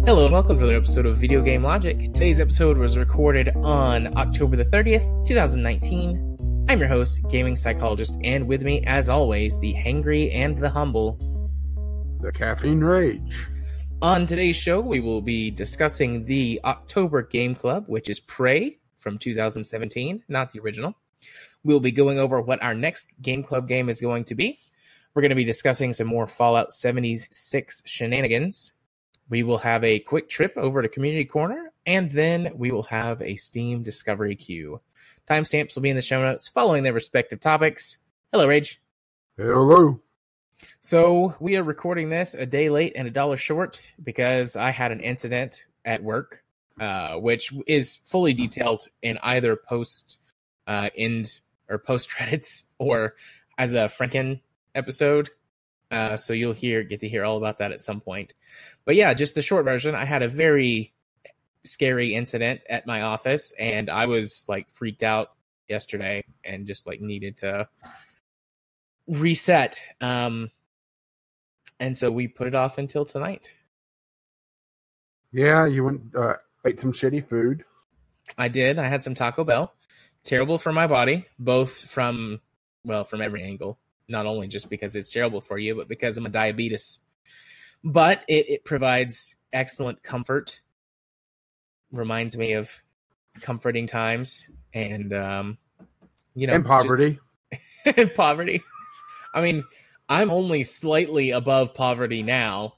Hello and welcome to another episode of Video Game Logic. Today's episode was recorded on October the 30th, 2019. I'm your host, Gaming Psychologist, and with me, as always, the hangry and the humble, the Caffeine Rage. On today's show, we will be discussing the October Game Club, which is Prey from 2017, not the original. We'll be going over what our next Game Club game is going to be. We're going to be discussing some more Fallout 76 shenanigans. We will have a quick trip over to Community Corner, and then we will have a Steam Discovery Queue. Timestamps will be in the show notes following their respective topics. Hello, Rage. Hello. So we are recording this a day late and $1 short because I had an incident at work, which is fully detailed in either post-end or post-credits or as a Franken episode. So you'll get to hear all about that at some point. But yeah, just the short version, I had a very scary incident at my office, and I was like freaked out yesterday and just like needed to reset. And so we put it off until tonight. Yeah, you went ate some shitty food. I did. I had some Taco Bell. Terrible for my body, both from every angle. Not only just because it's terrible for you, but because I'm a diabetes. But it provides excellent comfort. Reminds me of comforting times and, and poverty. And poverty. I mean, I'm only slightly above poverty now.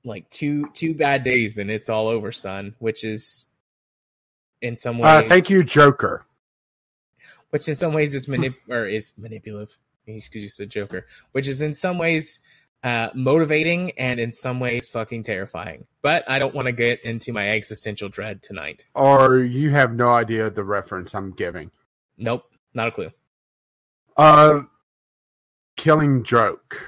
Like two bad days and it's all over, son. Which is, in some ways... thank you, Joker. Which in some ways is manipulative. Because you said Joker. Which is in some ways motivating and in some ways fucking terrifying. But I don't want to get into my existential dread tonight. Or you have no idea the reference I'm giving. Nope, not a clue. Killing Joke.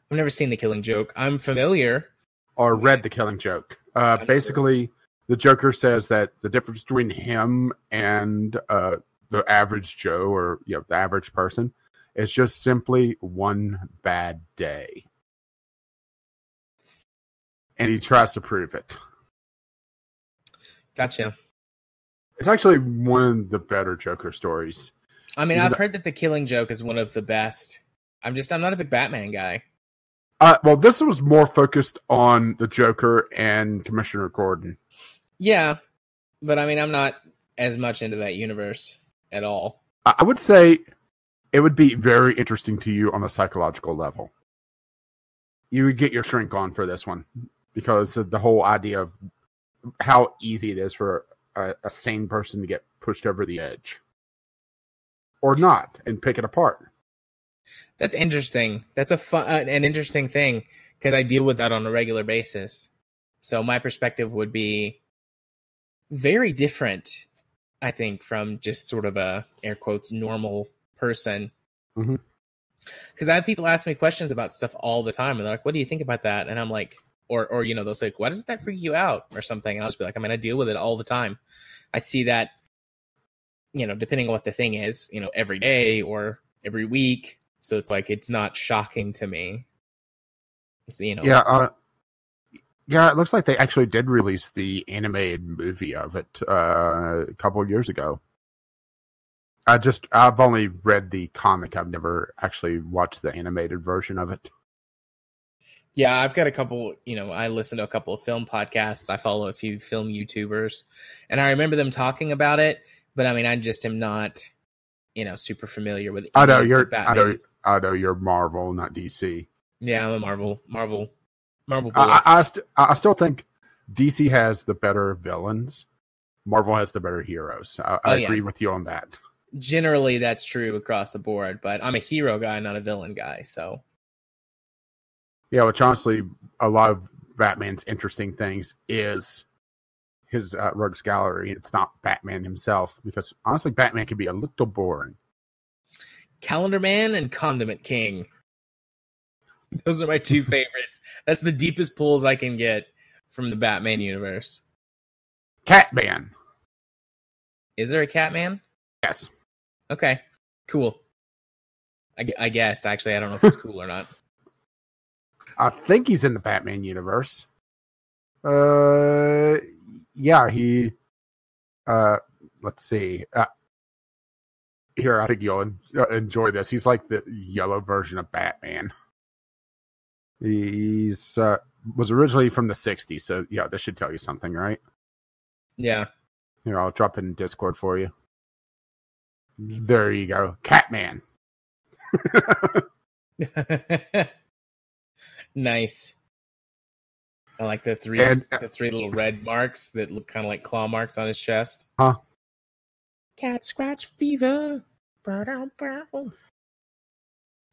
I've never seen The Killing Joke. I'm familiar. Or read The Killing Joke. Basically, the Joker says that the difference between him and the average Joe, or the average person, is just simply one bad day. And he tries to prove it. Gotcha. It's actually one of the better Joker stories. I mean, I've heard that The Killing Joke is one of the best. I'm not a big Batman guy. Well, this was more focused on the Joker and Commissioner Gordon. Yeah, but I mean, I'm not as much into that universe at all. I would say it would be very interesting to you on a psychological level. You would get your shrink on for this one because of the whole idea of how easy it is for a sane person to get pushed over the edge. Or not, and pick it apart. That's interesting. That's an interesting thing because I deal with that on a regular basis. So my perspective would be very different, I think, from just sort of a, air quotes, normal person. Mm-hmm. Because I have people ask me questions about stuff all the time, and they're like, what do you think about that? And I'm like, or they'll say, why doesn't that freak you out? Or something. And I'll just be like, I mean, I deal with it all the time. I see that, depending on what the thing is, every day or every week. So it's like, it's not shocking to me. It's, Yeah, it looks like they actually did release the animated movie of it a couple of years ago. I've only read the comic. I've never actually watched the animated version of it. Yeah, I've got a couple, I listen to a couple of film podcasts. I follow a few film YouTubers, and I remember them talking about it, but I mean, I just am not, super familiar with it. I know you're Marvel, not DC. Yeah, I'm a Marvel boy. I still think DC has the better villains. Marvel has the better heroes. I agree with you on that. Generally, that's true across the board, but I'm a hero guy, not a villain guy, so. Yeah, which honestly, a lot of Batman's interesting things is his rogues gallery. It's not Batman himself, because honestly, Batman can be a little boring. Calendar Man and Condiment King. Those are my two favorites. That's the deepest pulls I can get from the Batman universe. Catman. Is there a Catman? Yes. Okay, cool. I guess, actually, I don't know if it's cool or not. I think he's in the Batman universe. Yeah, he. Let's see. Here, I think you'll enjoy this. He's like the yellow version of Batman. He's was originally from the '60s, so yeah, this should tell you something, right? Yeah. Here, I'll drop it in Discord for you. There you go, Catman. Nice. I like the three little red marks that look kind of like claw marks on his chest. Huh? Cat scratch fever.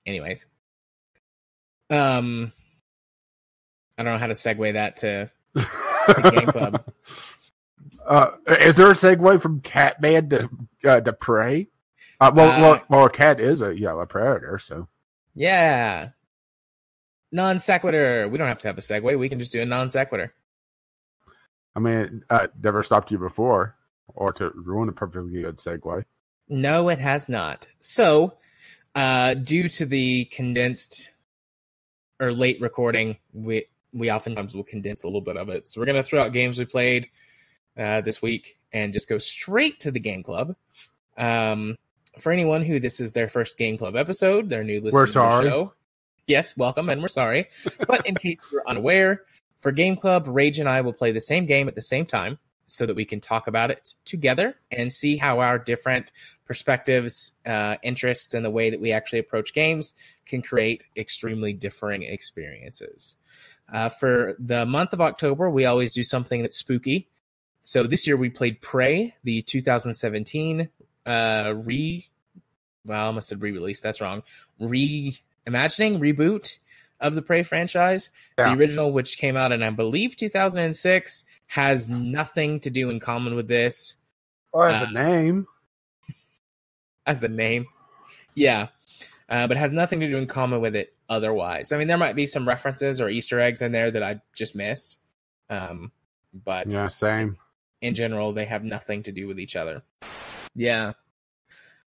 Anyways, I don't know how to segue that to Gameclub. Is there a segue from Catman to Prey? Well, a cat is a yellow predator, so yeah. Non sequitur. We don't have to have a segue. We can just do a non sequitur. I mean, never stopped you before, or to ruin a perfectly good segue. No, it has not. So, due to the condensed or late recording, we oftentimes will condense a little bit of it. So we're going to throw out games we played this week and just go straight to the Game Club. For anyone who this is their first Game Club episode, they're new listeners to the show. Yes, welcome, and we're sorry. But in case you're unaware, for Game Club, Rage and I will play the same game at the same time so that we can talk about it together and see how our different perspectives, interests, and the way that we actually approach games can create extremely differing experiences. For the month of October, we always do something that's spooky. So this year we played Prey, the 2017 I almost said re-release. That's wrong. Reboot of the Prey franchise. Yeah. The original, which came out in, I believe, 2006, has nothing to do in common with this. Oh, as a name. As a name. Yeah. But has nothing to do in common with it otherwise. I mean, there might be some references or Easter eggs in there that I just missed. But yeah, same. In general, they have nothing to do with each other. Yeah.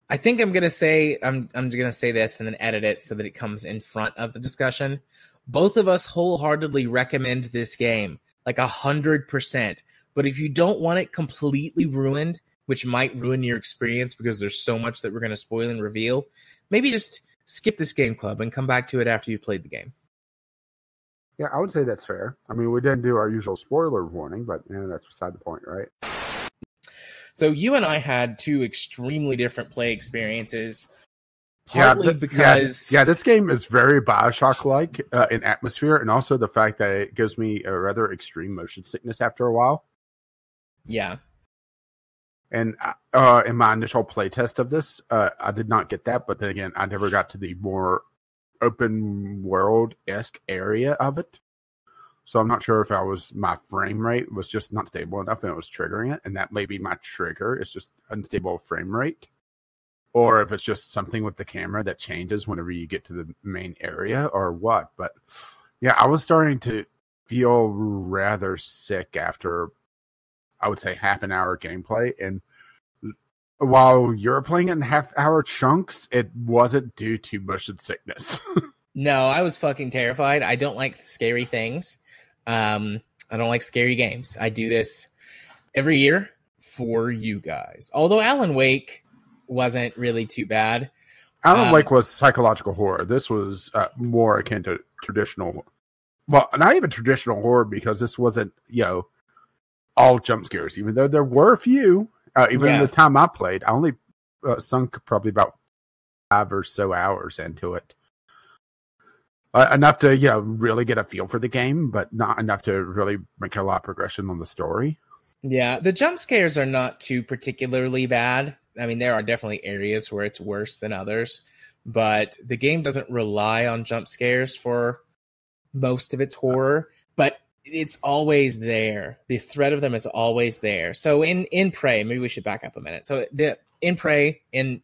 I think I'm gonna say this and then edit it so that it comes in front of the discussion. Both of us wholeheartedly recommend this game, like 100%. But if you don't want it completely ruined, which might ruin your experience because there's so much that we're gonna spoil and reveal, maybe just skip this Game Club and come back to it after you played the game. Yeah, I would say that's fair. I mean, we didn't do our usual spoiler warning, but that's beside the point, right? So you and I had two extremely different play experiences. Partly because... Yeah, this game is very Bioshock-like in atmosphere, and also the fact that it gives me a rather extreme motion sickness after a while. Yeah. And in my initial playtest of this, I did not get that, but then again, I never got to the more open world-esque area of it. So I'm not sure if my frame rate was just not stable enough and it was triggering it. And that may be my trigger. It's just unstable frame rate. Or if it's just something with the camera that changes whenever you get to the main area or what. But yeah, I was starting to feel rather sick after, I would say, half an hour gameplay. And while you're playing it in half-hour chunks, it wasn't due to motion sickness. No, I was fucking terrified. I don't like scary things. I don't like scary games. I do this every year for you guys. Although Alan Wake wasn't really too bad. Alan Wake was psychological horror. This was more akin to traditional. Well, not even traditional horror because this wasn't, all jump scares. Even though there were a few. In the time I played, I only sunk probably about 5 or so hours into it. Enough to, really get a feel for the game, but not enough to really make a lot of progression on the story. Yeah, the jump scares are not too particularly bad. I mean, there are definitely areas where it's worse than others, but the game doesn't rely on jump scares for most of its horror, but it's always there. The threat of them is always there. So in Prey, maybe we should back up a minute. So in Prey,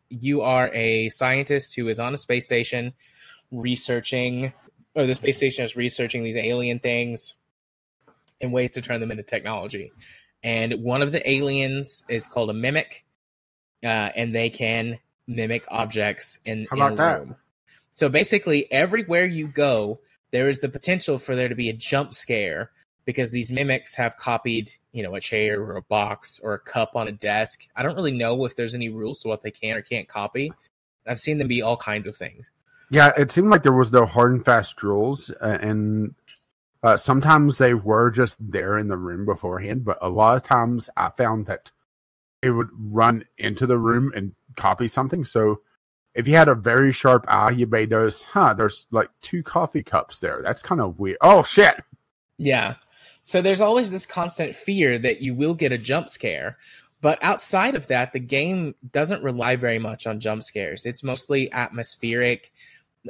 you are a scientist who is on a space station the space station is researching these alien things and ways to turn them into technology. And one of the aliens is called a mimic, and they can mimic objects in a room. So basically, everywhere you go, there is the potential for there to be a jump scare because these mimics have copied, a chair or a box or a cup on a desk. I don't really know if there's any rules to what they can or can't copy. I've seen them be all kinds of things. Yeah, it seemed like there was no hard and fast rules, and sometimes they were just there in the room beforehand, but a lot of times I found that it would run into the room and copy something. So if you had a very sharp eye, you may notice, there's like 2 coffee cups there. That's kind of weird. Oh, shit! Yeah. So there's always this constant fear that you will get a jump scare. But outside of that, the game doesn't rely very much on jump scares. It's mostly atmospheric.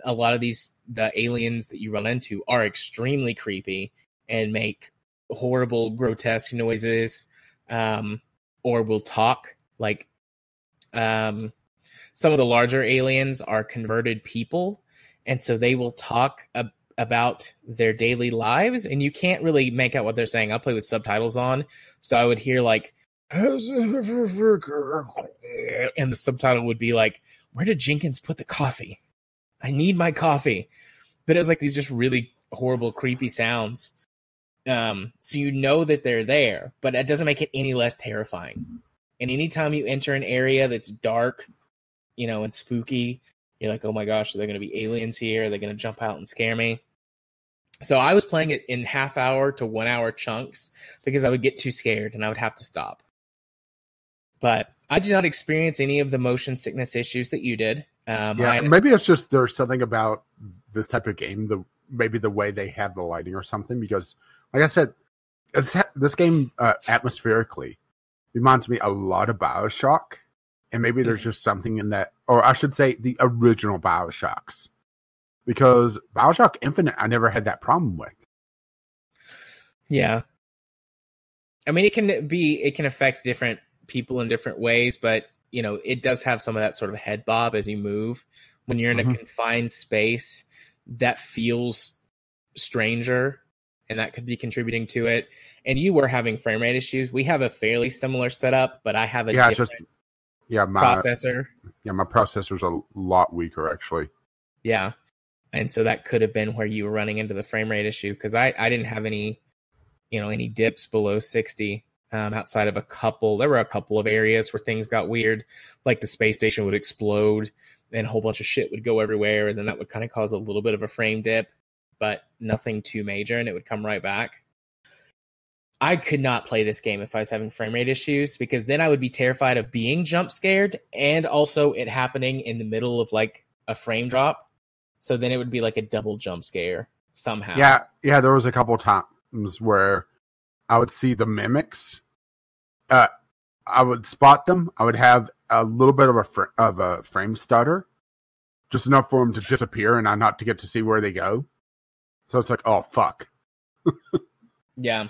A lot of the aliens that you run into are extremely creepy and make horrible, grotesque noises, or will talk. Like, some of the larger aliens are converted people, and so they will talk about their daily lives, and you can't really make out what they're saying. I'll play with subtitles on, so I would hear like, and the subtitle would be like, "Where did Jenkins put the coffee? I need my coffee." But it was like these just really horrible, creepy sounds. So you know that they're there, but that doesn't make it any less terrifying. And anytime you enter an area that's dark, and spooky, you're like, oh my gosh, are there going to be aliens here? Are they going to jump out and scare me? So I was playing it in half-hour to 1-hour chunks because I would get too scared and I would have to stop. But I did not experience any of the motion sickness issues that you did. Maybe it's just there's something about this type of game, maybe the way they have the lighting or something. Because, like I said, this game atmospherically reminds me a lot of BioShock. And maybe there's just something in that, or I should say the original BioShocks. Because BioShock Infinite, I never had that problem with. Yeah. I mean, it can affect different people in different ways, but, it does have some of that sort of head bob as you move. When you're in a confined space, that feels stranger, and that could be contributing to it. And you were having frame rate issues. We have a fairly similar setup, but I have a different processor. My processor's a lot weaker, actually. Yeah. And so that could have been where you were running into the frame rate issue, because I didn't have any dips below 60. Outside of there were a couple of areas where things got weird, like the space station would explode and a whole bunch of shit would go everywhere, and then that would kind of cause a little bit of a frame dip, but nothing too major, and it would come right back. I could not play this game if I was having frame rate issues, because then I would be terrified of being jump scared and also it happening in the middle of like a frame drop. So then it would be like a double jump scare somehow. Yeah, there was a couple times where I would see the mimics. I would spot them. I would have a little bit of a frame stutter, just enough for them to disappear and I not to get to see where they go. So it's like, oh fuck. Yeah.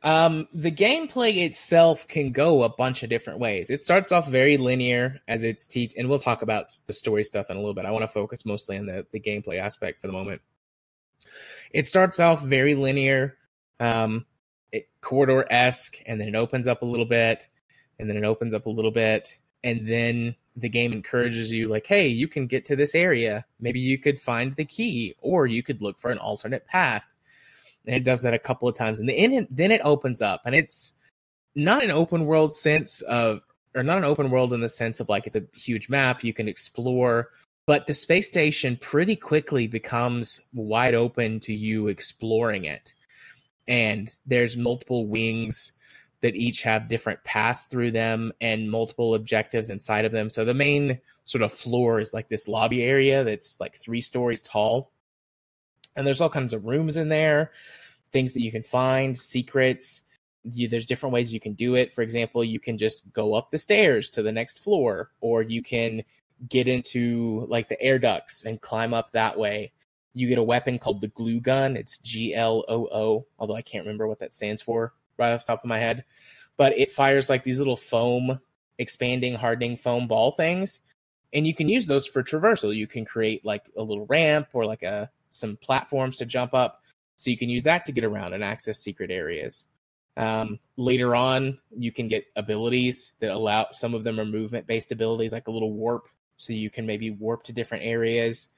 The gameplay itself can go a bunch of different ways. It starts off very linear as it's and we'll talk about the story stuff in a little bit. I want to focus mostly on the gameplay aspect for the moment. It starts off very linear, corridor-esque, and then it opens up a little bit, and then it opens up a little bit, and then the game encourages you, like, hey, you can get to this area. Maybe you could find the key, or you could look for an alternate path. And it does that a couple of times, and then it opens up, and it's not an open world not an open world in the sense of like it's a huge map you can explore, but the space station pretty quickly becomes wide open to you exploring it. And there's multiple wings that each have different paths through them and multiple objectives inside of them. So the main sort of floor is like this lobby area that's like 3 stories tall. And there's all kinds of rooms in there, things that you can find, secrets. There's different ways you can do it. For example, you can just go up the stairs to the next floor, or you can get into like the air ducts and climb up that way. You get a weapon called the glue gun. It's GLOO, although I can't remember what that stands for right off the top of my head. But it fires like these little expanding, hardening foam ball things. And you can use those for traversal. You can create like a little ramp or like some platforms to jump up. So you can use that to get around and access secret areas. Later on, you can get abilities that allow, some of them are movement-based abilities, like a little warp. So you can maybe warp to different areas.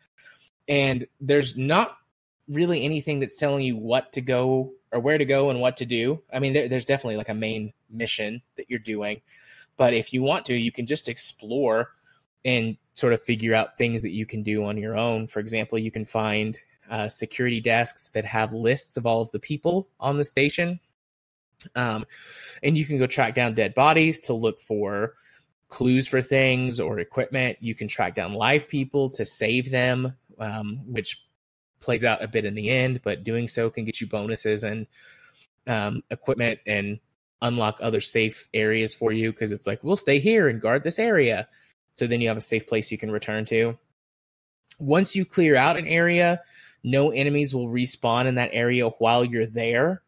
And there's not really anything that's telling you what to go or where to go and what to do. I mean, there's definitely like a main mission that you're doing, but if you want to, you can just explore and sort of figure out things that you can do on your own. For example, you can find security desks that have lists of all of the people on the station. And you can go track down dead bodies to look for clues for things or equipment. You can track down live people to save them, which plays out a bit in the end, but doing so can get you bonuses and equipment and unlock other safe areas for you, because it's like, we'll stay here and guard this area. So then you have a safe place you can return to. Once you clear out an area, no enemies will respawn in that area while you're there.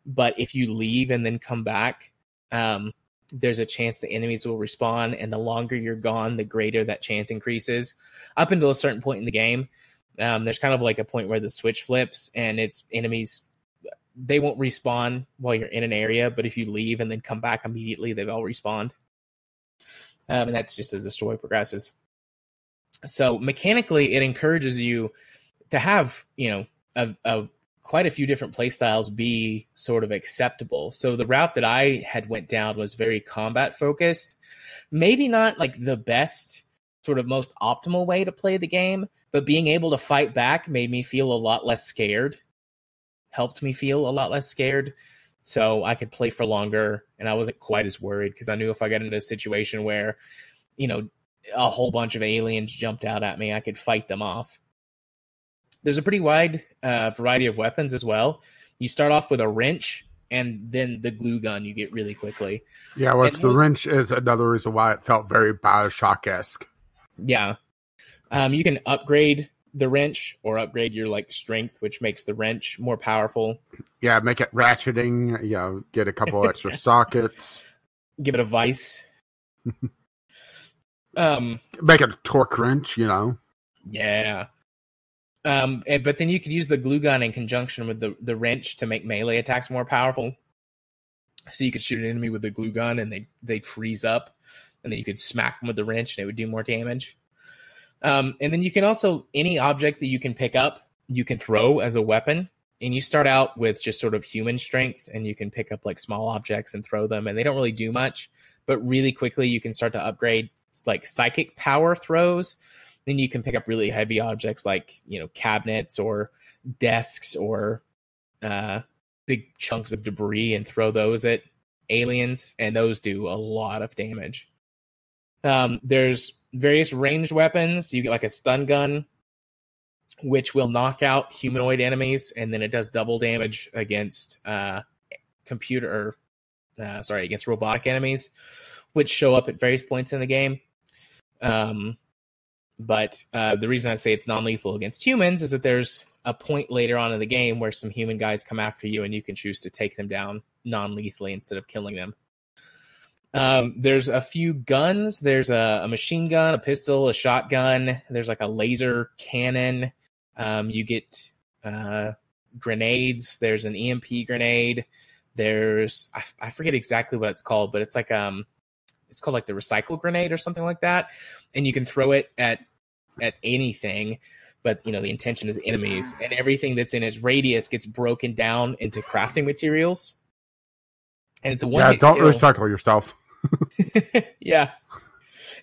But if you leave and then come back, there's a chance the enemies will respawn, and the longer you're gone, the greater that chance increases. Up until a certain point in the game, there's kind of like a point where the switch flips, and it's enemies, they won't respawn while you're in an area, but if you leave and then come back immediately, they've all respawned. And that's just as the story progresses. So mechanically, it encourages you to have, quite a few different play styles be sort of acceptable. So the route that I had went down was very combat focused. Maybe not like the best, sort of most optimal way to play the game, but being able to fight back made me feel a lot less scared. Helped me feel a lot less scared. So I could play for longer, and I wasn't quite as worried, because I knew if I got into a situation where, a whole bunch of aliens jumped out at me, I could fight them off. There's a pretty wide variety of weapons as well. You start off with a wrench, and then the glue gun you get really quickly. Yeah, the wrench is another reason why it felt very Bioshock-esque. Yeah. You can upgrade the wrench or upgrade your strength, which makes the wrench more powerful. Yeah, make it ratcheting, get a couple extra sockets. Give it a vice. Make it a torque wrench, Yeah. But then you could use the glue gun in conjunction with the wrench to make melee attacks more powerful. So you could shoot an enemy with the glue gun and they'd freeze up, and then you could smack them with the wrench and it would do more damage. And then you can also, any object that you can pick up, you can throw as a weapon. And you start out with just sort of human strength, and you can pick up small objects and throw them, and they don't really do much. But really quickly you can start to upgrade psychic power throws. Then you can pick up really heavy objects like, cabinets or desks or big chunks of debris, and throw those at aliens, and those do a lot of damage. There's various ranged weapons. You get a stun gun, which will knock out humanoid enemies, and then it does double damage against against robotic enemies, which show up at various points in the game. But the reason I say it's non-lethal against humans is that there's a point later on in the game where some human guys come after you, and you can choose to take them down non-lethally instead of killing them. There's a few guns. There's a machine gun, a pistol, a shotgun. There's a laser cannon. You get grenades. There's an EMP grenade. There's I forget exactly what it's called, but it's it's called the recycle grenade or something like that. And you can throw it at anything, but the intention is enemies, and everything that's in its radius gets broken down into crafting materials. And it's a one-hit don't kill. recycle yourself. Yeah.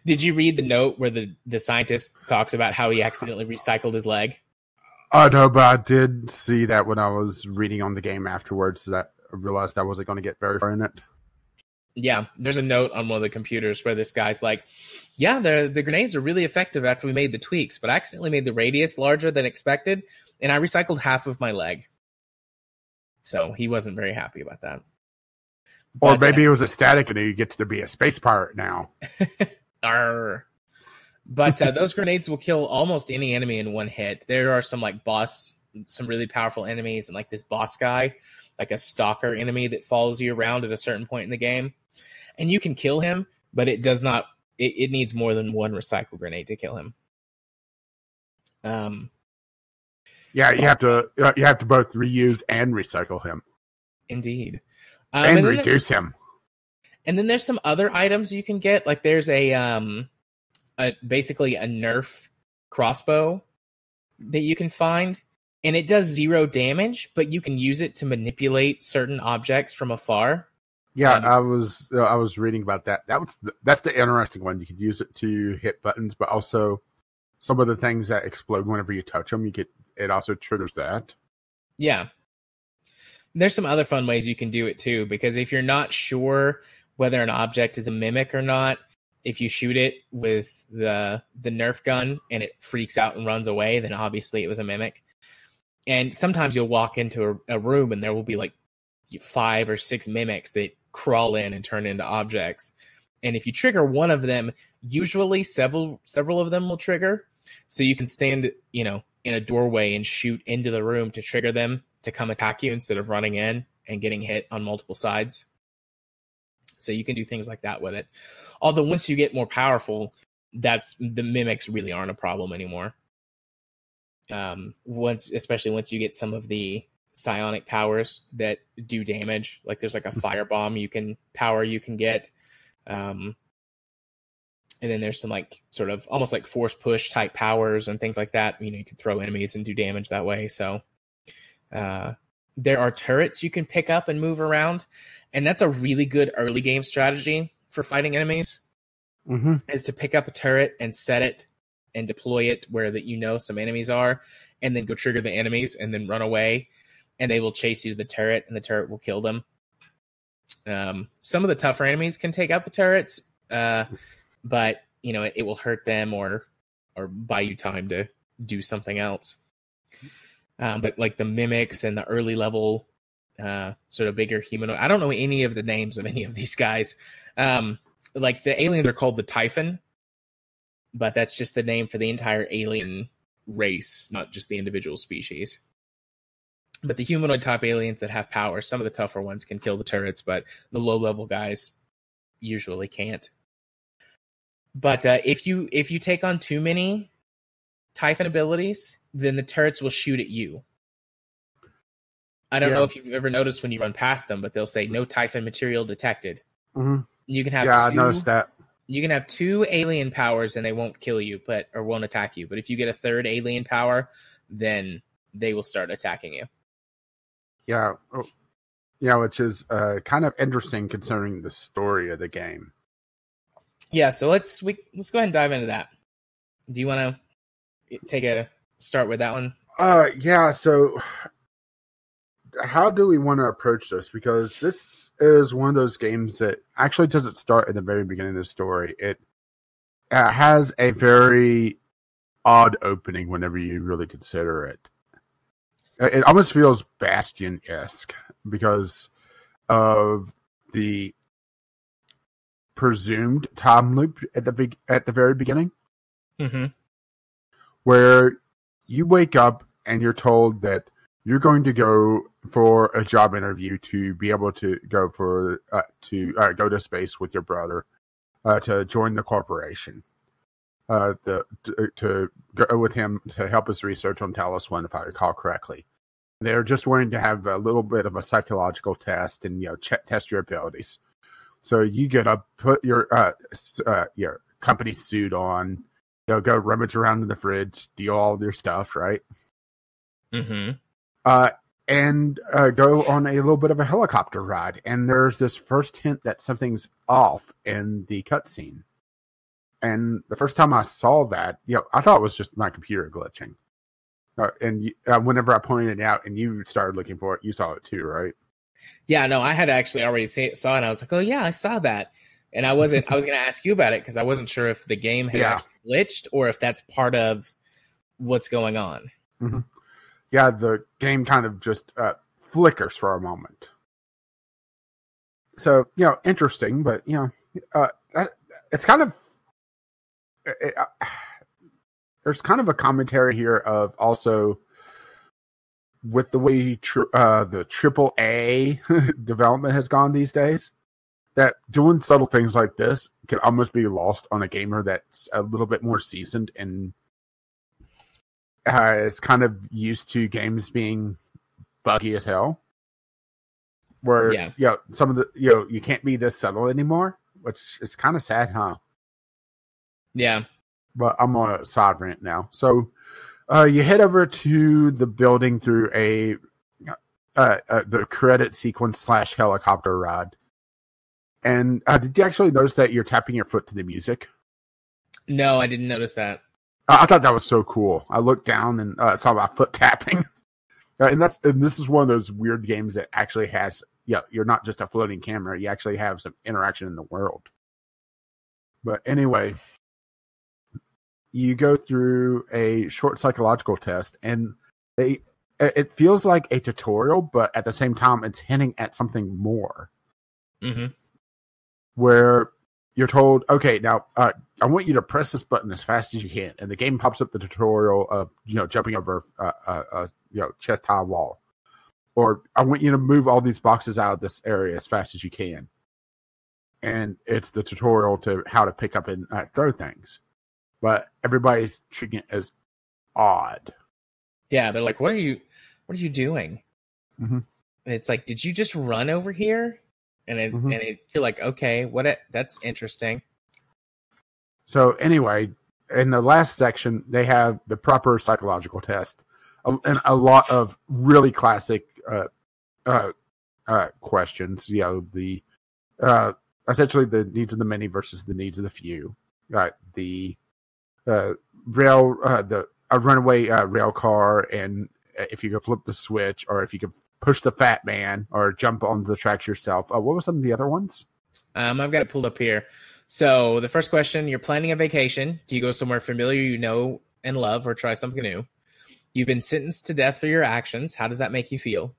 Did you read the note where the scientist talks about how he accidentally recycled his leg? Oh, no, but I did see that when I was reading on the game afterwards, that I realized I wasn't going to get very far in it. Yeah, there's a note on one of the computers where this guy's like, yeah, the grenades are really effective after we made the tweaks, but I accidentally made the radius larger than expected, and I recycled half of my leg. So he wasn't very happy about that. Or maybe it was a static and he gets to be a space pirate now. Arr. But those grenades will kill almost any enemy in one hit. There are some some really powerful enemies, and this boss guy, a stalker enemy that follows you around at a certain point in the game. And you can kill him, but it does not, it needs more than one recycle grenade to kill him. Yeah, you have to both reuse and recycle him. Indeed. And reduce him. And then there's some other items you can get. There's basically a Nerf crossbow that you can find. and it does 0 damage, but you can use it to manipulate certain objects from afar. Yeah, I was reading about that. That's the interesting one. You could use it to hit buttons, but also some of the things that explode whenever you touch them, it also triggers that. Yeah. There's some other fun ways you can do it too, because if you're not sure whether an object is a mimic or not, if you shoot it with the Nerf gun and it freaks out and runs away, then obviously it was a mimic. And sometimes you'll walk into a room and there will be like 5 or 6 mimics that crawl in and turn into objects. And if you trigger one of them, usually several of them will trigger. So you can stand, in a doorway and shoot into the room to trigger them to come attack you instead of running in and getting hit on multiple sides. So you can do things like that with it. Although once you get more powerful, the mimics really aren't a problem anymore. Especially once you get some of the psionic powers that do damage, like there's like a firebomb you can get, and then there's some like sort of almost like force push type powers and things like that. You can throw enemies and do damage that way. So there are turrets you can pick up and move around, and that's a really good early game strategy for fighting enemies. Is to pick up a turret and set it and deploy it where some enemies are, and then go trigger the enemies and then run away, and they will chase you to the turret and the turret will kill them. Some of the tougher enemies can take out the turrets, but it will hurt them or buy you time to do something else. But like the mimics and the early level sort of bigger humanoid, I don't know any of the names of any of these guys. Like the aliens are called the Typhon, but that's just the name for the entire alien race, not just the individual species. But the humanoid type aliens that have power, some of the tougher ones can kill the turrets, but the low level guys usually can't. But if you take on too many Typhon abilities, then the turrets will shoot at you. I don't know if you've ever noticed when you run past them, but they'll say no Typhon material detected. You can have I noticed that. You can have 2 alien powers and they won't kill you, or won't attack you. But if you get a 3rd alien power, then they will start attacking you. Yeah, which is kind of interesting considering the story of the game. Yeah, so let's go ahead and dive into that. Do you want to take a start with that one? Yeah. So, how do we want to approach this? Because this is one of those games that actually doesn't start at the very beginning of the story. It has a very odd opening whenever you really consider it. It almost feels Bastion-esque because of the presumed time loop at the very beginning, where you wake up and you're told that you're going to go for a job interview to be able to go go to space with your brother to join the corporation. To go with him to help us research on Talos One, if I recall correctly. They're just wanting to have a little bit of a psychological test and test your abilities. So you get up, put your company suit on, go rummage around in the fridge, steal all your stuff, right? And go on a little bit of a helicopter ride. And there's this first hint that something's off in the cutscene. And the first time I saw that, I thought it was just my computer glitching. And whenever I pointed it out and you started looking for it, you saw it too, right? Yeah, no, I had actually already saw it. And I was like, oh yeah, I saw that. And I was going to ask you about it because I wasn't sure if the game had actually glitched or if that's part of what's going on. Yeah, the game kind of just flickers for a moment. So, interesting, but, it's kind of... there's kind of a commentary here of also with the way the AAA development has gone these days, that doing subtle things like this can almost be lost on a gamer that's a little bit more seasoned and is kind of used to games being buggy as hell. Where some of the you can't be this subtle anymore, which is kind of sad, huh? Yeah. But I'm on a side rant now. So You head over to the building through the credit sequence / helicopter ride. And did you actually notice that you're tapping your foot to the music? No, I didn't notice that. I thought that was so cool. I looked down and saw my foot tapping. And this is one of those weird games that actually has, you're not just a floating camera. You actually have some interaction in the world. But anyway, you go through a short psychological test, and it feels like a tutorial, but at the same time, it's hinting at something more. Mm-hmm. Where you're told, okay, now I want you to press this button as fast as you can, and the game pops up the tutorial of jumping over a chest high wall, or I want you to move all these boxes out of this area as fast as you can, and it's the tutorial to how to pick up and throw things, but everybody's treating it as odd. Yeah, they're like, "What are you doing?" Mm-hmm. And it's like, "Did you just run over here?" And you're like, okay, that's interesting. So anyway, in the last section, they have the proper psychological test and a lot of really classic questions. The essentially the needs of the many versus the needs of the few. The runaway rail car, and if you could flip the switch, or if you could push the fat man, or jump onto the tracks yourself. What were some of the other ones? I've got it pulled up here. So the first question, you're planning a vacation. Do you go somewhere familiar you know and love, or try something new? You've been sentenced to death for your actions. How does that make you feel?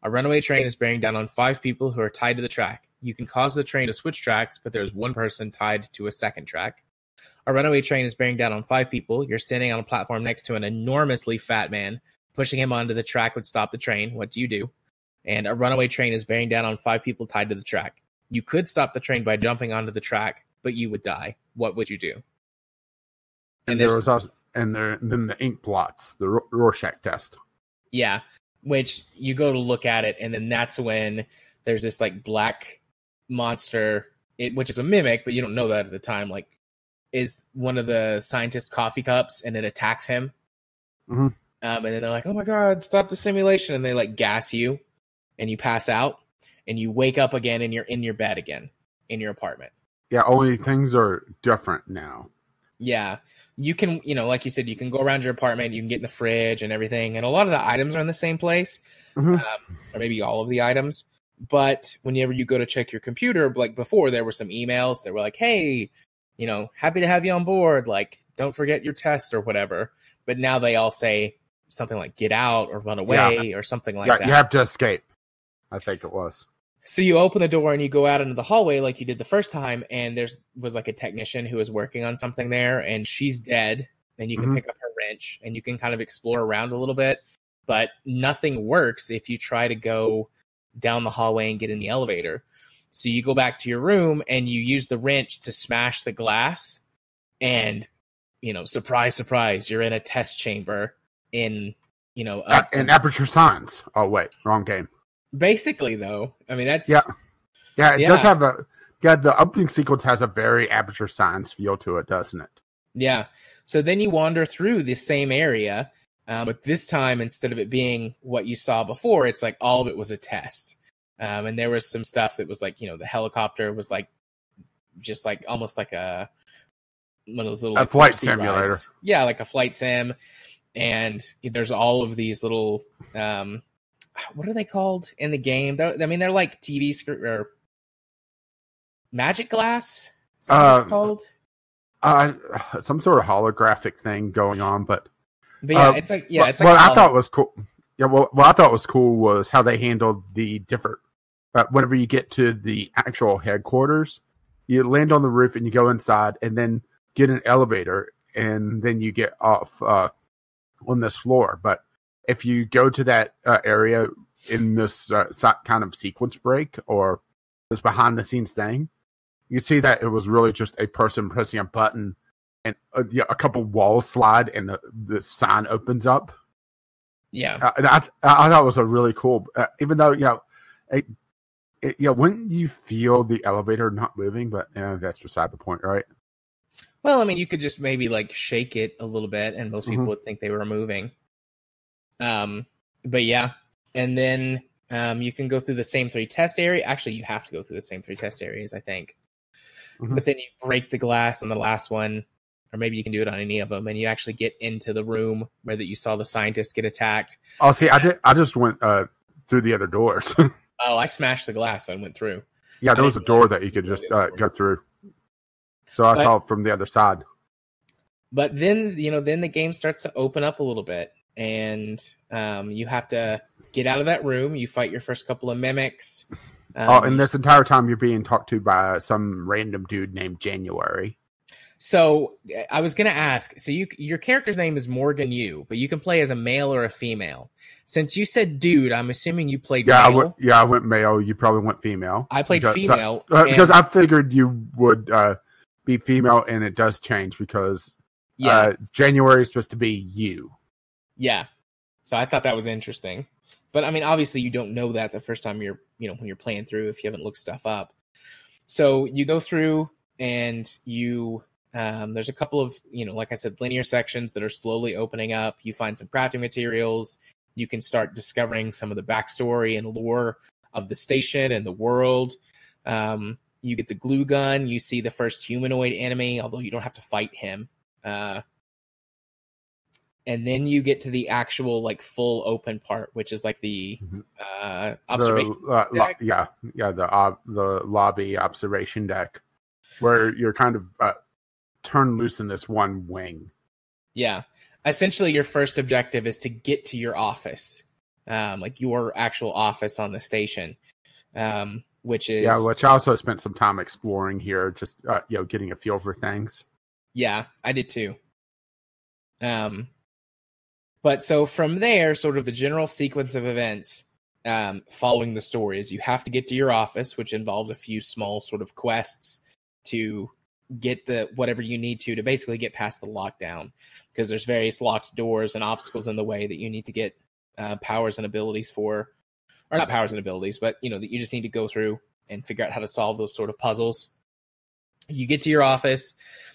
A runaway train is bearing down on 5 people who are tied to the track. You can cause the train to switch tracks, but there's one person tied to a second track. A runaway train is bearing down on 5 people. You're standing on a platform next to an enormously fat man. Pushing him onto the track would stop the train. What do you do? And a runaway train is bearing down on 5 people tied to the track. You could stop the train by jumping onto the track, but you would die. What would you do? And there was also, then the ink blots, the Rorschach test. Yeah, which you go to look at it, and then that's when there's this like black monster, which is a mimic, but you don't know that at the time. Like, is one of the scientist coffee cups, and it attacks him. Mm-hmm. And then they're like, "Oh my god, stop the simulation!" And they like gas you, and you pass out, and you wake up again, and you're in your bed again in your apartment. Yeah, only things are different now. Yeah, you can, like you said, you can go around your apartment, you can get in the fridge and everything, and a lot of the items are in the same place, mm-hmm. Or maybe all of the items. But whenever you go to check your computer, like before, there were some emails that were like, "Hey, happy to have you on board. Like, don't forget your test or whatever." But now they all say something like "get out" or "run away" or something like that. You have to escape, I think it was. So you open the door and you go out into the hallway like you did the first time, and was like a technician who was working on something there, and she's dead, and you can pick up her wrench, and you can kind of explore around a little bit, but nothing works if you try to go down the hallway and get in the elevator. So you go back to your room, and you use the wrench to smash the glass, and, surprise, surprise, you're in a test chamber in, in Aperture Science. Oh, wait, wrong game. Basically, though, I mean, that's... Yeah, it does have the opening sequence has a very Aperture Science feel to it, doesn't it? Yeah. So then you wander through this same area, but this time, instead of it being what you saw before, it's like all of it was a test. And there was some stuff that was like, the helicopter was like, just like, almost like one of those little... A flight simulator. Rides. Yeah, like a flight sim. And there's all of these little... what are they called in the game? They're like TV screen or magic glass. Is that what it's called? Some sort of holographic thing going on, but yeah, it's like it's like. What I thought was cool. Yeah, what I thought was cool was how they handled the different. Whenever you get to the actual headquarters, you land on the roof and you go inside, and then get an elevator, and then you get off on this floor, but if you go to that area in this kind of sequence break or this behind the scenes thing, you see that it was really just a person pressing a button, and a couple walls slide and the sign opens up. Yeah. And I thought it was a really cool, even though, when you feel the elevator not moving, but that's beside the point, right? Well, I mean, you could just maybe like shake it a little bit, and most people would think they were moving. But yeah, and then you can go through the same 3 test areas. Actually, you have to go through the same 3 test areas, I think. But then you break the glass on the last one, or maybe you can do it on any of them, and you actually get into the room where that you saw the scientists get attacked. Oh, see, I just went through the other doors. Oh, I smashed the glass and went through. Yeah, there was a door that you could just go through. So I saw it from the other side. But then, then the game starts to open up a little bit, and you have to get out of that room. You fight your first couple of mimics. And this entire time you're being talked to by some random dude named January. So I was going to ask, so your character's name is Morgan Yu, but you can play as a male or a female. Since you said dude, I'm assuming you played male. I went male. You probably went female. I played female. Because I figured you would be female, and it does change because January is supposed to be you. Yeah. So I thought that was interesting. But I mean, obviously you don't know that the first time when you're playing through if you haven't looked stuff up. So you go through and you... there's a couple of, like I said, linear sections that are slowly opening up. You find some crafting materials. You can start discovering some of the backstory and lore of the station and the world. You get the glue gun. You see the first humanoid enemy, although you don't have to fight him. And then you get to the actual, like, full open part, which is like the observation deck. The lobby observation deck, where you're kind of turn loose in this one wing. Yeah. Essentially, your first objective is to get to your office, like your actual office on the station, which is... Yeah, which I also spent some time exploring here, just, getting a feel for things. Yeah, I did too. But so from there, sort of the general sequence of events following the story is you have to get to your office, which involves a few small sort of quests to get the whatever you need to basically get past the lockdown, because there's various locked doors and obstacles in the way that you need to get powers and abilities for, or not powers and abilities, but that you just need to go through and figure out how to solve those sort of puzzles. You get to your office,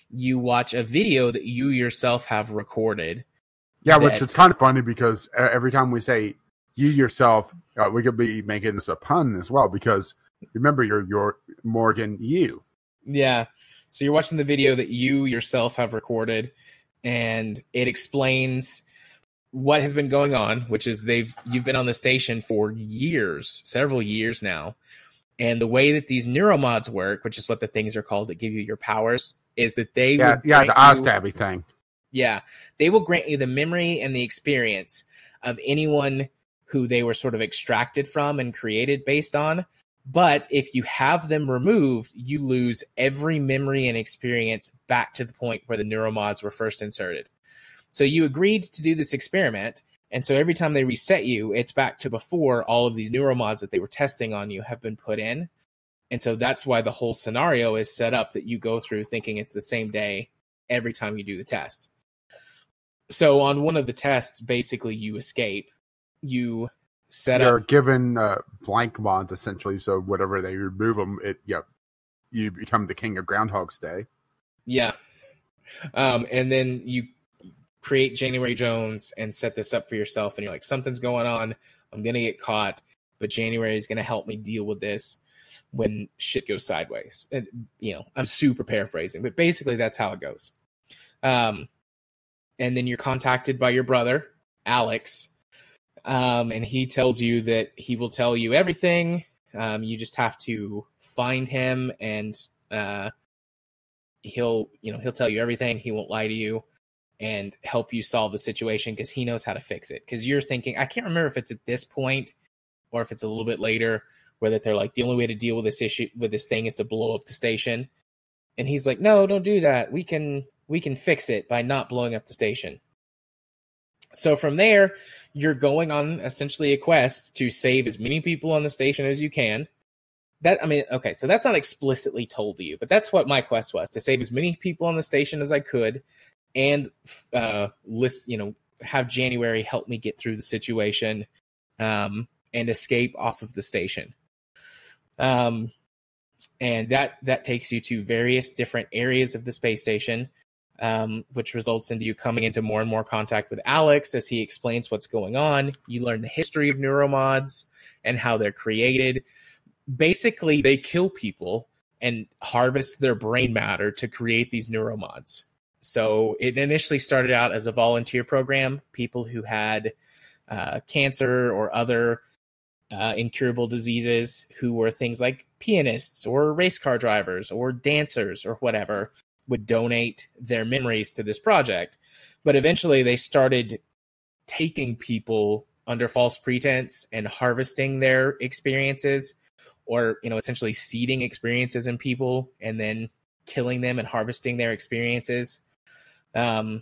you watch a video that you yourself have recorded. Yeah, which is kind of funny because every time we say you yourself, we could be making this a pun as well, because remember, you're Morgan Yu. Yeah. So you're watching the video that you yourself have recorded, and it explains what has been going on, which is you've been on the station for years, several years now. And the way that these neuromods work, which is what the things are called that give you your powers, is that they the eye stabby thing. Yeah, they will grant you the memory and the experience of anyone who they were sort of extracted from and created based on. But if you have them removed, you lose every memory and experience back to the point where the neuromods were first inserted. So you agreed to do this experiment, and so every time they reset you, it's back to before all of these neuromods that they were testing on you have been put in. And so that's why the whole scenario is set up that you go through thinking it's the same day every time you do the test. So on one of the tests, basically you escape. You set up... You're given blank mods, essentially, so whatever they remove them, you become the king of Groundhog's Day. Yeah. And then you create January Jones and set this up for yourself, and you're like, something's going on, I'm going to get caught, but January is going to help me deal with this when shit goes sideways. And, I'm super paraphrasing, but basically that's how it goes. And then you're contacted by your brother, Alex, and he tells you that he will tell you everything. You just have to find him, and he'll tell you everything. He won't lie to you and help you solve the situation because he knows how to fix it. Because you're thinking, I can't remember if it's at this point or if it's a little bit later, where that they're like, the only way to deal with this issue, with this thing, is to blow up the station. And he's like, no, don't do that. We can fix it by not blowing up the station. So from there, you're going on essentially a quest to save as many people on the station as you can. So that's not explicitly told to you, but that's what my quest was, to save as many people on the station as I could, and have January help me get through the situation, and escape off of the station. And that takes you to various different areas of the space station, which results into you coming into more and more contact with Alex as he explains what's going on. You learn the history of neuromods and how they're created. Basically, they kill people and harvest their brain matter to create these neuromods. So it initially started out as a volunteer program, people who had cancer or other incurable diseases, who were things like pianists or race car drivers or dancers or whatever, would donate their memories to this project. But eventually they started taking people under false pretense and harvesting their experiences, or, essentially seeding experiences in people and then killing them and harvesting their experiences. But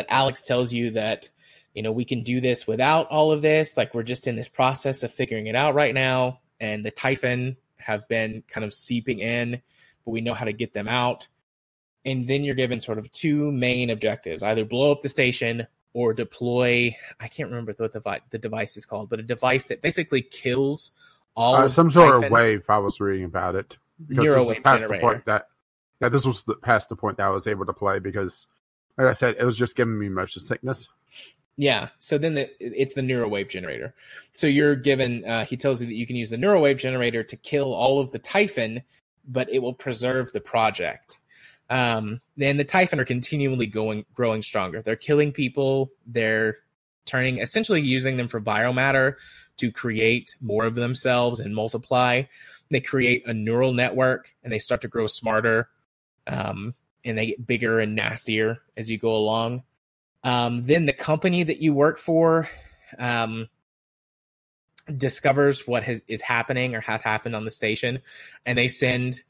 Alex tells you that, we can do this without all of this. Like, we're just in this process of figuring it out right now. And the Typhon have been kind of seeping in, but we know how to get them out. And then you're given sort of two main objectives: either blow up the station or deploy, I can't remember what the device is called, but a device that basically kills all of some sort of wave. I was reading about it. Neurowave past generator. the point that this was past the point that I was able to play, because, like I said, it was just giving me motion sickness. Yeah, so then it's the neurowave generator. So you're given, he tells you that you can use the neurowave generator to kill all of the Typhon, but it will preserve the project. Then the Typhon are continually growing stronger. They're killing people. They're essentially using them for biomatter to create more of themselves and multiply. They create a neural network, and they start to grow smarter, and they get bigger and nastier as you go along. Then the company that you work for discovers what is happening or has happened on the station, and they send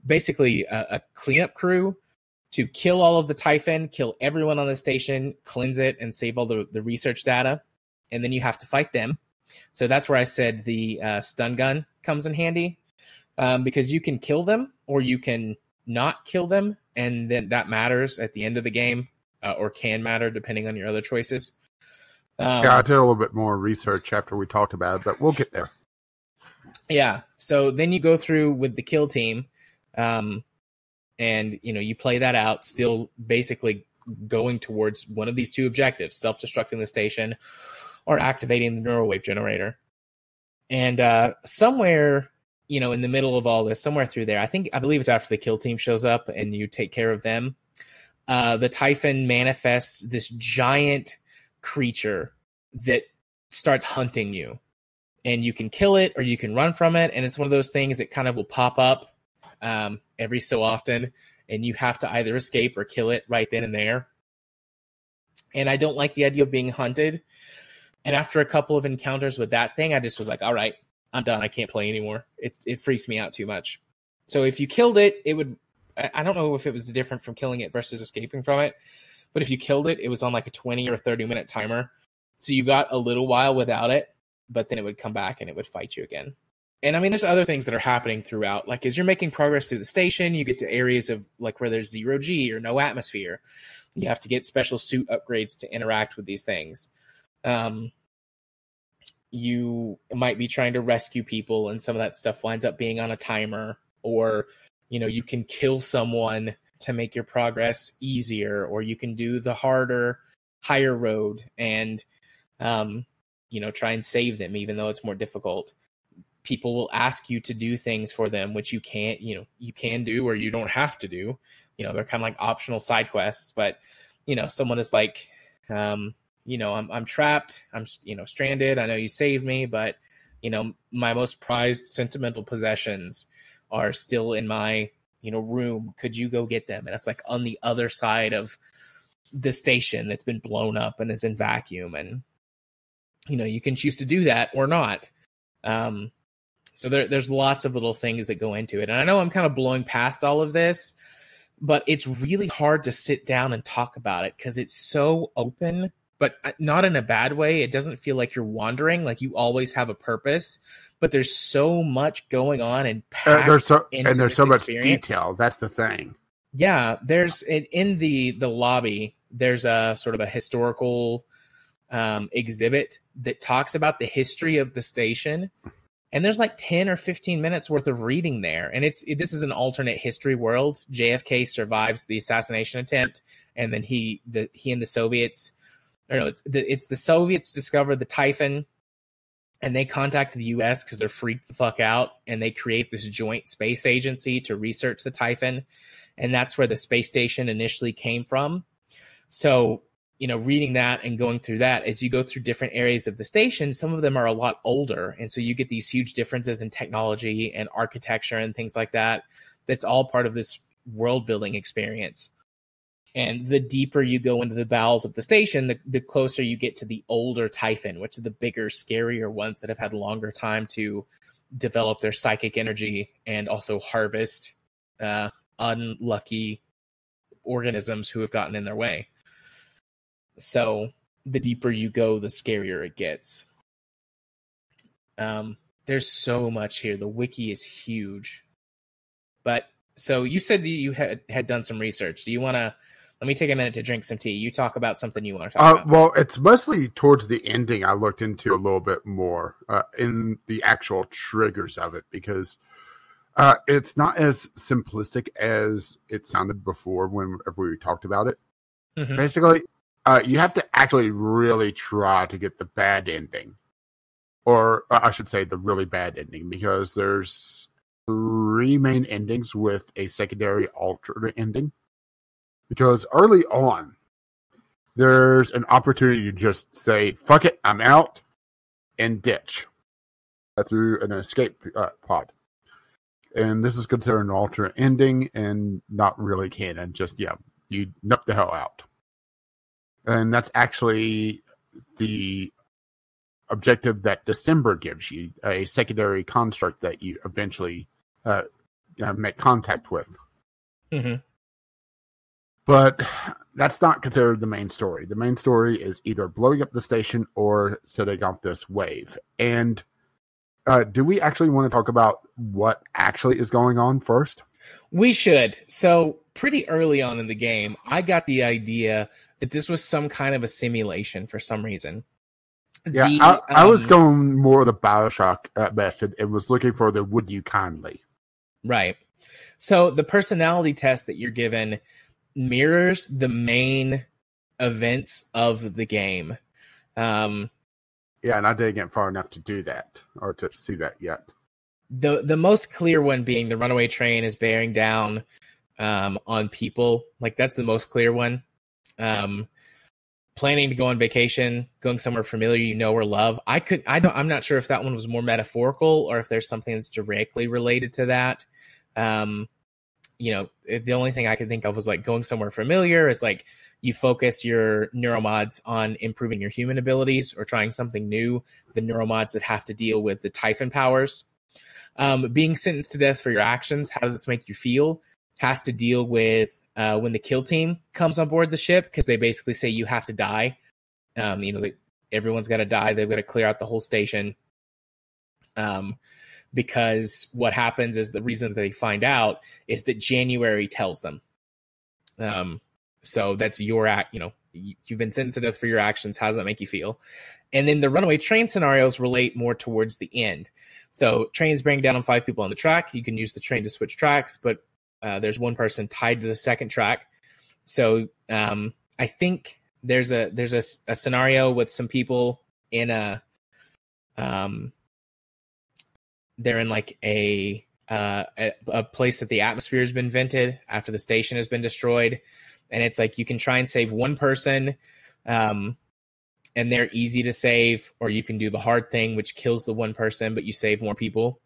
basically a cleanup crew to kill all of the Typhon, kill everyone on the station, cleanse it, and save all the research data. And then you have to fight them. So that's where I said the stun gun comes in handy, because you can kill them or you can not kill them, and then that matters at the end of the game, or can matter depending on your other choices. I did a little bit more research after we talked about it, but we'll get there. Yeah. So then you go through with the kill team, and you play that out, still basically going towards one of these two objectives: self-destructing the station or activating the neurowave generator. And somewhere, in the middle of all this, somewhere through there, I believe it's after the kill team shows up and you take care of them, the Typhon manifests this giant creature that starts hunting you, and you can kill it or you can run from it. And it's one of those things that kind of will pop up every so often, and you have to either escape or kill it right then and there. And I don't like the idea of being hunted. And after a couple of encounters with that thing, I just was like, all right, I'm done. I can't play anymore. It freaks me out too much. So if you killed it, it would, I don't know if it was different from killing it versus escaping from it, but if you killed it, it was on like a 20 or 30-minute timer. So you got a little while without it, but then it would come back and it would fight you again. And I mean, there's other things that are happening throughout. Like, as you're making progress through the station, you get to areas of like where there's 0G or no atmosphere. You have to get special suit upgrades to interact with these things. You might be trying to rescue people, and some of that stuff winds up being on a timer, or, you can kill someone to make your progress easier, or you can do the harder, higher road and, try and save them, even though it's more difficult. People will ask you to do things for them, which you can't, you can do, or you don't have to do. They're kind of like optional side quests, but, someone is like, I'm trapped. I'm, stranded. I know you saved me, but, my most prized sentimental possessions are still in my, room. Could you go get them? And it's like on the other side of the station that's been blown up and is in vacuum. And, you can choose to do that or not. So there's lots of little things that go into it. And I know I'm kind of blowing past all of this, but it's really hard to sit down and talk about it because it's so open, but not in a bad way. It doesn't feel like you're wandering, like you always have a purpose, but there's so much going on and there's so much detail. That's the thing. Yeah, there's in the lobby, there's a sort of a historical exhibit that talks about the history of the station And there's like 10 or 15 minutes worth of reading there. And this is an alternate history world. JFK survives the assassination attempt, and then he and the Soviets, or no, it's the Soviets discover the Typhon, and they contact the US because they're freaked the fuck out, and they create this joint space agency to research the Typhon. And that's where the space station initially came from. So, reading that and going through that, as you go through different areas of the station, some of them are a lot older. And so you get these huge differences in technology and architecture and things like that. That's all part of this world building experience. And the deeper you go into the bowels of the station, the closer you get to the older Typhon, which are the bigger, scarier ones that have had longer time to develop their psychic energy and also harvest unlucky organisms who have gotten in their way. So the deeper you go, the scarier it gets. There's so much here. The wiki is huge. But so you said that you had done some research. Do you want to, let me take a minute to drink some tea. You talk about something you want to talk about. Well, it's mostly towards the ending I looked into a little bit more in the actual triggers of it, because it's not as simplistic as it sounded before whenever we talked about it. Mm-hmm. Basically, you have to actually really try to get the bad ending. Or I should say the really bad ending, because there's 3 main endings with a secondary alternate ending. Because early on, there's an opportunity to just say, fuck it, I'm out, and ditch through an escape pod. And this is considered an alternate ending and not really canon. Just, you nup the hell out. And that's actually the objective that December gives you, a secondary construct that you eventually make contact with. Mm-hmm. But that's not considered the main story. The main story is either blowing up the station or setting off this wave. And do we actually want to talk about what actually is going on first? We should. So pretty early on in the game, I got the idea that this was some kind of a simulation for some reason. Yeah, I was going more the Bioshock method and was looking for the would you kindly. Right. So the personality test that you're given mirrors the main events of the game. Yeah, and I didn't get far enough to do that or to see that yet. The most clear one being the runaway train is bearing down on people. Like, that's the most clear one. Planning to go on vacation, going somewhere familiar, or love. I'm not sure if that one was more metaphorical or if there's something that's directly related to that. The only thing I could think of was like going somewhere familiar is like you focus your neuromods on improving your human abilities or trying something new. The neuromods that have to deal with the Typhon powers. Being sentenced to death for your actions, how does this make you feel? Has to deal with when the kill team comes on board the ship, because they basically say you have to die. Everyone's got to die. They've got to clear out the whole station. Because what happens is the reason they find out is that January tells them. So that's your act. You've been sentenced to death for your actions. How does that make you feel? And then the runaway train scenarios relate more towards the end. So trains bring down on 5 people on the track. You can use the train to switch tracks, but there's one person tied to the second track. So I think there's a scenario with some people in they're in like a place that the atmosphere has been vented after the station has been destroyed. And it's like you can try and save one person and they're easy to save, or you can do the hard thing, which kills the one person, but you save more people.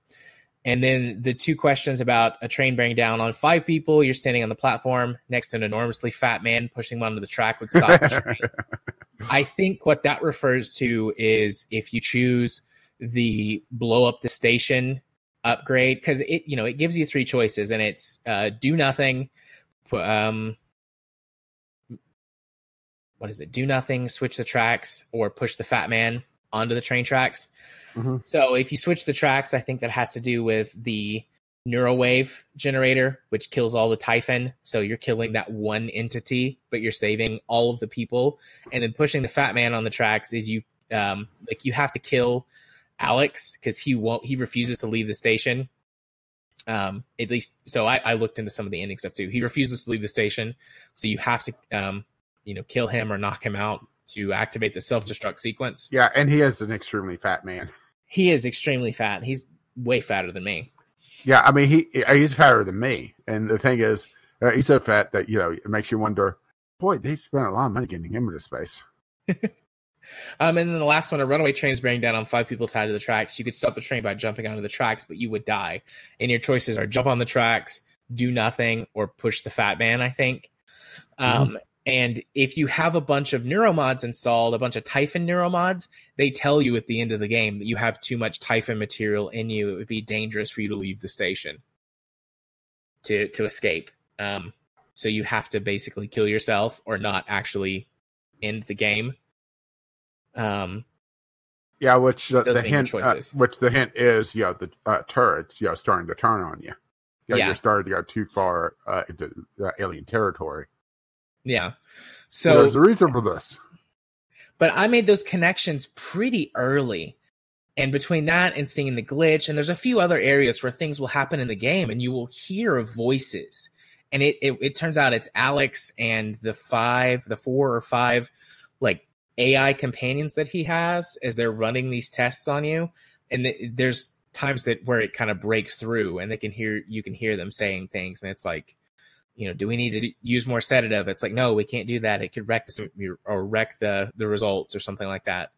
And then the 2 questions about a train bearing down on 5 people, you're standing on the platform next to an enormously fat man, pushing him onto the track would stop the train. I think what that refers to is if you choose the blow up the station upgrade, because it gives you 3 choices, and it's do nothing, do nothing, switch the tracks, or push the fat man onto the train tracks. Mm-hmm. So if you switch the tracks, I think that has to do with the neurowave generator, which kills all the Typhon. So you're killing that one entity, but you're saving all of the people. And then pushing the fat man on the tracks is you have to kill Alex, because he refuses to leave the station. At least, so I looked into some of the ending stuff too. He refuses to leave the station, so you have to kill him or knock him out to activate the self-destruct sequence. Yeah, and he is an extremely fat man. He is extremely fat. He's way fatter than me. Yeah, I mean, he's fatter than me. And the thing is, he's so fat that, it makes you wonder, boy, they spent a lot of money getting him into space. And then the last one, a runaway train is bearing down on 5 people tied to the tracks. You could stop the train by jumping onto the tracks, but you would die. And your choices are jump on the tracks, do nothing, or push the fat man, I think. And if you have a bunch of neuromods installed, a bunch of Typhon neuromods, they tell you at the end of the game that you have too much Typhon material in you. It would be dangerous for you to leave the station to escape. So you have to basically kill yourself or not actually end the game. Which the hint is, the turrets, starting to turn on you. You're starting to go too far into alien territory. Yeah. So there's a reason for this. But I made those connections pretty early. And between that and seeing the glitch, and there's a few other areas where things will happen in the game and you will hear voices. And it turns out it's Alex and the 4 or 5 like AI companions that he has as they're running these tests on you. And there's times where it kind of breaks through and you can hear them saying things. And it's like, do we need to use more sedative? It's like, no, we can't do that. It could wreck the results or something like that.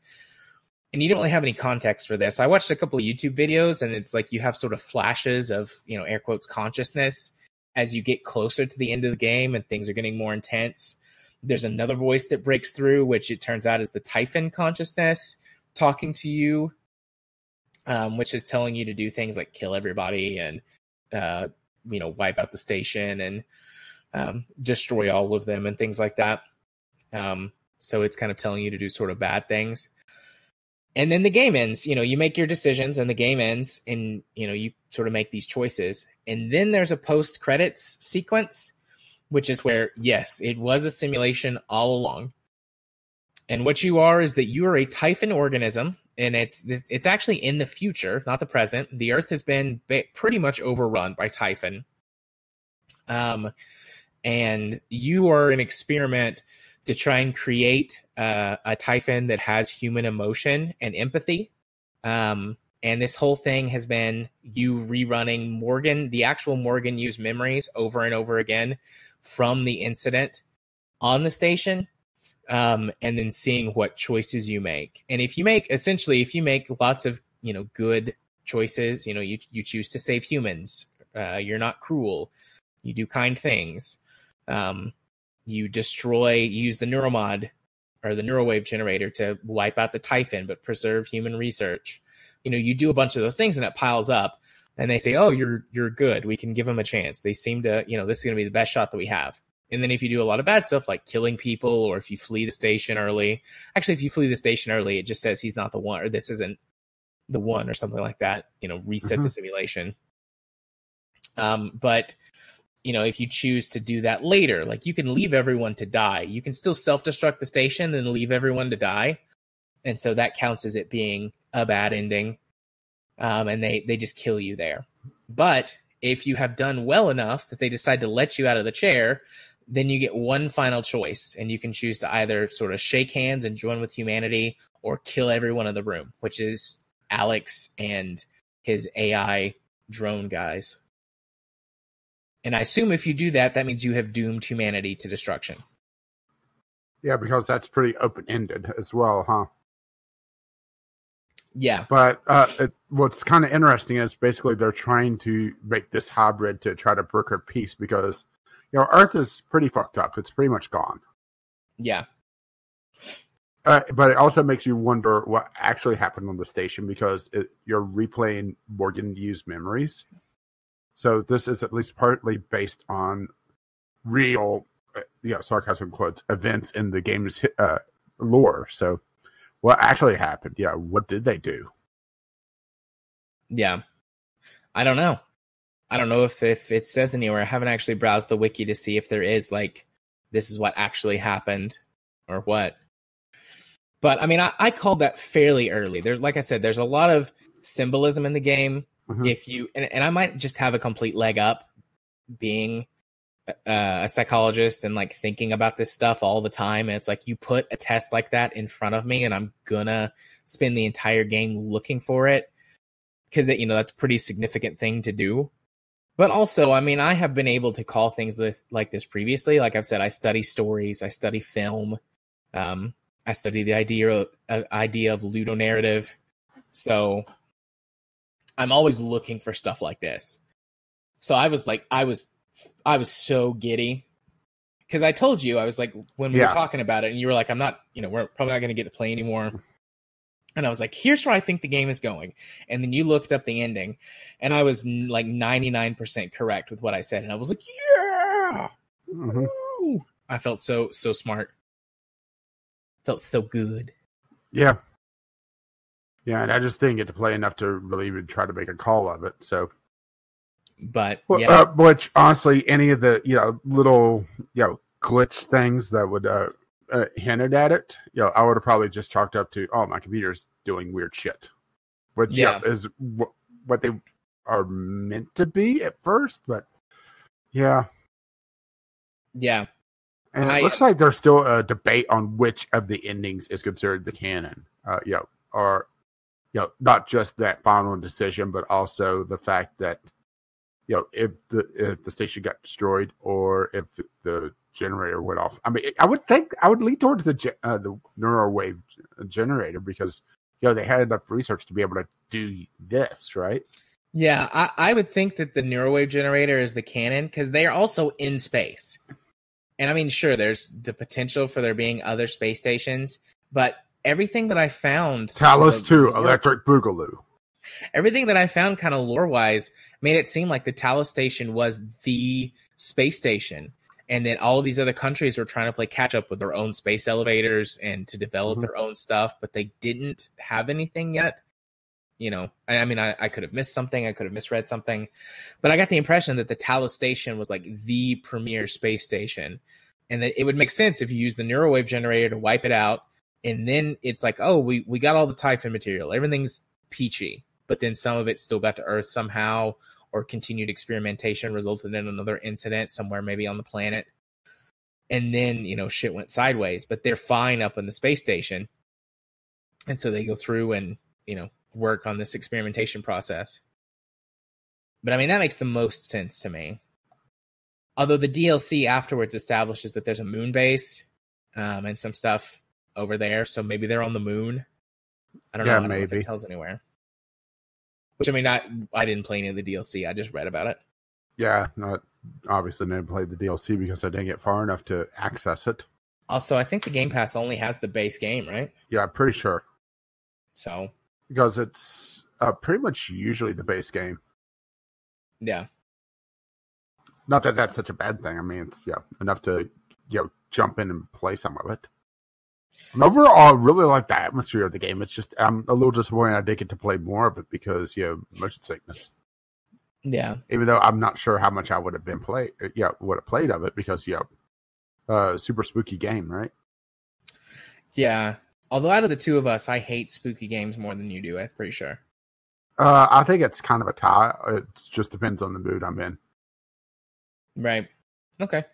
And you don't really have any context for this. I watched a couple of YouTube videos and it's like you have sort of flashes of, air quotes, consciousness as you get closer to the end of the game and things are getting more intense. There's another voice that breaks through, which it turns out is the Typhon consciousness talking to you, which is telling you to do things like kill everybody and, wipe out the station and destroy all of them and things like that. So it's kind of telling you to do sort of bad things. And then the game ends. You make your decisions and the game ends and, you sort of make these choices. And then there's a post-credits sequence, which is where, yes, it was a simulation all along. And what you are is that you are a Typhon organism, and it's actually in the future, not the present. The Earth has been pretty much overrun by Typhon. And you are an experiment to try and create a Typhon that has human emotion and empathy. And this whole thing has been you rerunning the actual Morgan used memories over and over again from the incident on the station, and then seeing what choices you make. And if you make lots of, good choices, you choose to save humans, you're not cruel, you do kind things, you use the neuromod or the neurowave generator to wipe out the Typhon, but preserve human research. You do a bunch of those things and it piles up and they say, oh, you're good. We can give them a chance. They seem to, this is going to be the best shot that we have. And then if you do a lot of bad stuff like killing people, or if you flee the station early, if you flee the station early, it just says he's not the one, or this isn't the one, or something like that, reset the simulation. But if you choose to do that later, like you can leave everyone to die. You can still self-destruct the station and leave everyone to die. And so that counts as it being a bad ending. And they just kill you there. But if you have done well enough that they decide to let you out of the chair, then you get one final choice. And you can choose to either sort of shake hands and join with humanity or kill everyone in the room, which is Alex and his AI drone guys. And I assume if you do that, that means you have doomed humanity to destruction. Yeah, because that's pretty open-ended as well, huh? Yeah. But what's kind of interesting is basically they're trying to make this hybrid to try to broker peace because, Earth is pretty fucked up. It's pretty much gone. Yeah. But it also makes you wonder what actually happened on the station because you're replaying Morgan-used memories. So this is at least partly based on real, sarcasm quotes, events in the game's lore. So what actually happened? Yeah, what did they do? Yeah. I don't know. I don't know if it says anywhere. I haven't actually browsed the wiki to see if there is, this is what actually happened or what. But I mean, I called that fairly early. There's, like I said, there's a lot of symbolism in the game. If you and I might just have a complete leg up being a psychologist and like thinking about this stuff all the time. And it's like you put a test like that in front of me, and I'm gonna spend the entire game looking for it because that's a pretty significant thing to do. But also, I mean, I have been able to call things like this previously. Like I've said, I study stories, I study film, I study the idea of ludonarrative. So I'm always looking for stuff like this. So I was so giddy because I told you, I was like, when we were talking about it, and you were like, I'm not, we're probably not going to get to play anymore. And I was like, here's where I think the game is going. And then you looked up the ending, and I was like 99% correct with what I said. And I was like, yeah. Mm-hmm. I felt so smart. Felt so good. Yeah. Yeah, and I just didn't get to play enough to really even try to make a call of it. So, but which honestly, any of the little glitch things that would hinted at it, I would have probably just chalked up to, oh, my computer's doing weird shit, which is what they are meant to be at first. But yeah. And it looks like there's still a debate on which of the endings is considered the canon. Or not just that final decision, but also the fact that if the station got destroyed or if the generator went off. I mean, I would lean towards the neurowave generator because they had enough research to be able to do this, right? Yeah, I would think that the neurowave generator is the canon because they are also in space. And I mean, sure, there's the potential for there being other space stations, but everything that I found... Talos 2, Electric Boogaloo. Everything that I found kind of lore-wise made it seem like the Talos station was the space station, and that all of these other countries were trying to play catch-up with their own space elevators and to develop their own stuff, but they didn't have anything yet. I mean, I could have missed something. I could have misread something. But I got the impression that the Talos station was like the premier space station. And that it would make sense if you use the neurowave generator to wipe it out. And then it's like, oh, we got all the Typhon material. Everything's peachy. But then some of it still got to Earth somehow, or continued experimentation resulted in another incident somewhere maybe on the planet. And then, shit went sideways. But they're fine up in the space station. And so they go through and, work on this experimentation process. But I mean, that makes the most sense to me. Although the DLC afterwards establishes that there's a moon base and some stuff over there. So maybe they're on the moon. I don't know. I don't know if it tells anywhere. Which, I mean, I didn't play any of the DLC. I just read about it. Yeah, obviously didn't play the DLC because I didn't get far enough to access it. Also, I think the Game Pass only has the base game, right? Yeah, I'm pretty sure. So... because it's pretty much usually the base game. Yeah. Not that that's such a bad thing. I mean, it's enough to jump in and play some of it. And overall, I really like the atmosphere of the game. It's just I'm a little disappointed I didn't get to play more of it because motion sickness. Yeah. Even though I'm not sure how much I would have played of it because super spooky game, right? Yeah. Although out of the two of us, I hate spooky games more than you do, I'm pretty sure. I think it's kind of a tie. It just depends on the mood I'm in. Right. Okay.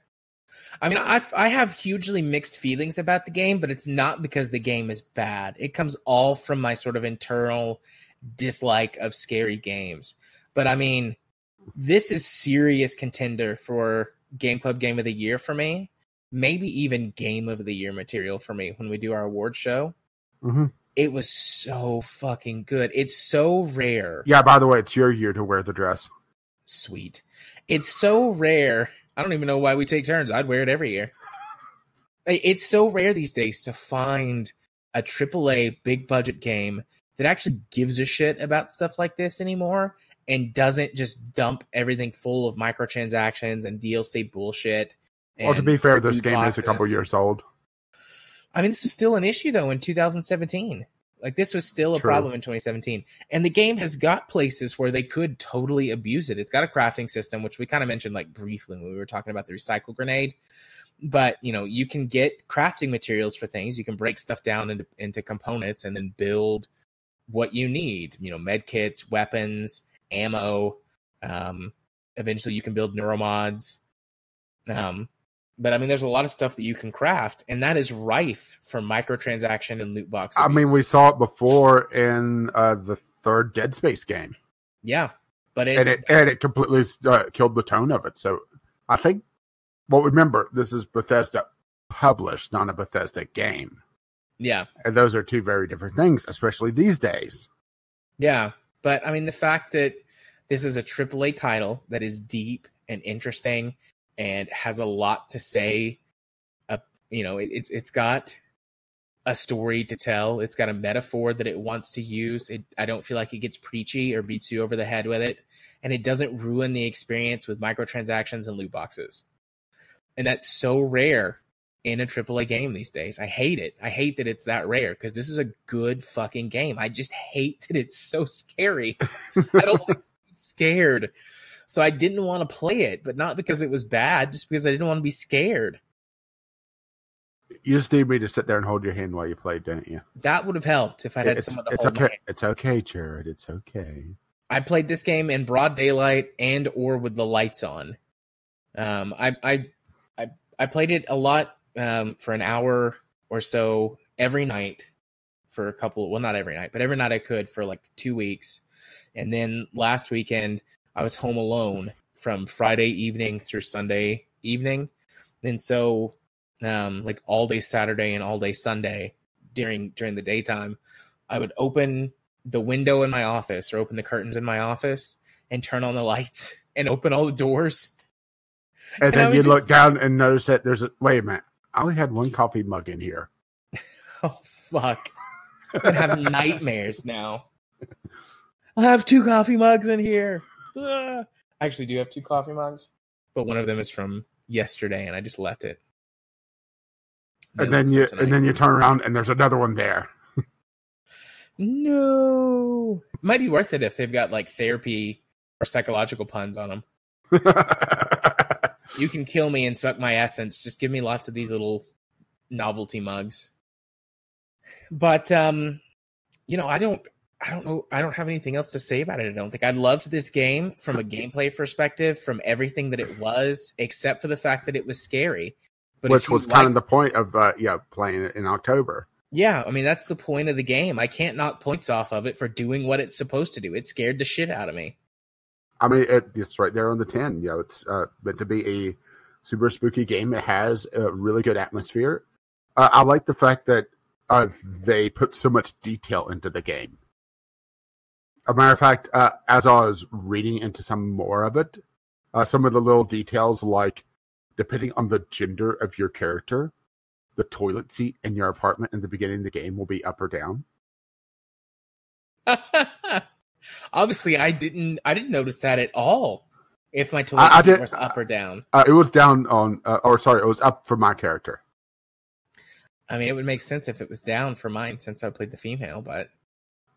I mean, I have hugely mixed feelings about the game, but it's not because the game is bad. It comes all from my sort of internal dislike of scary games. But I mean, this is serious contender for Gameclub Game of the Year for me. Maybe even Game of the Year material for me when we do our award show. Mm-hmm. It was so fucking good. It's so rare. Yeah, by the way, it's your year to wear the dress. Sweet. It's so rare. I don't even know why we take turns. I'd wear it every year. It's so rare these days to find a AAA big budget game that actually gives a shit about stuff like this anymore and doesn't just dump everything full of microtransactions and DLC bullshit. Well, to be fair, this game is a couple years old. I mean, this is still an issue, though, in 2017. Like, this was still a problem in 2017. And the game has got places where they could totally abuse it. It's got a crafting system, which we kind of mentioned like briefly when we were talking about the recycle grenade. But, you know, you can get crafting materials for things. You can break stuff down into components and then build what you need. You know, med kits, weapons, ammo. Eventually you can build neuromods. But I mean, there's a lot of stuff that you can craft, and that is rife for microtransaction and loot box abuse. I mean, we saw it before in the third Dead Space game. Yeah, but it completely killed the tone of it. So I think, well, remember, this is Bethesda published, not a Bethesda game. Yeah, and those are two very different things, especially these days. Yeah, but I mean, the fact that this is a AAA title that is deep and interesting and has a lot to say, you know, it's got a story to tell. It's got a metaphor that it wants to use. I don't feel like it gets preachy or beats you over the head with it, and it doesn't ruin the experience with microtransactions and loot boxes. And that's so rare in a AAA game these days. I hate it. I hate that it's that rare because this is a good fucking game. I just hate that it's so scary. I don't like being scared. So I didn't want to play it, but not because it was bad, just because I didn't want to be scared. You just need me to sit there and hold your hand while you play, don't you? That would have helped if I had someone to hold my hand. It's okay, Jared. It's okay. I played this game in broad daylight and or with the lights on. I played it a lot for an hour or so every night for a couple. Well, not every night, but every night I could for like 2 weeks, and then last weekend I was home alone from Friday evening through Sunday evening. And so like all day Saturday and all day Sunday during the daytime, I would open the window in my office or open the curtains in my office and turn on the lights and open all the doors. And then you look down and notice that wait a minute, I only had one coffee mug in here. Oh, fuck. I'm going to have nightmares now. I have 2 coffee mugs in here. I actually do have 2 coffee mugs, but one of them is from yesterday, and I just left it. And then you turn around and there's another one there. No, it might be worth it if they've got like therapy or psychological puns on them. You can kill me and suck my essence. Just give me lots of these little novelty mugs. But you know, I don't know. I don't have anything else to say about it. I don't think I loved this game from a gameplay perspective, from everything that it was, except for the fact that it was scary. But which was kind of the point of playing it in October. Yeah, I mean, that's the point of the game. I can't knock points off of it for doing what it's supposed to do. It scared the shit out of me. I mean, it's right there on the 10. You know, it's meant to be a super spooky game. It has a really good atmosphere. I like the fact that they put so much detail into the game. As a matter of fact, as I was reading into some more of it, some of the little details, like depending on the gender of your character, the toilet seat in your apartment in the beginning of the game will be up or down. Obviously, I didn't notice that at all. If my toilet seat was up or down, it was down on, it was up for my character. I mean, it would make sense if it was down for mine since I played the female, but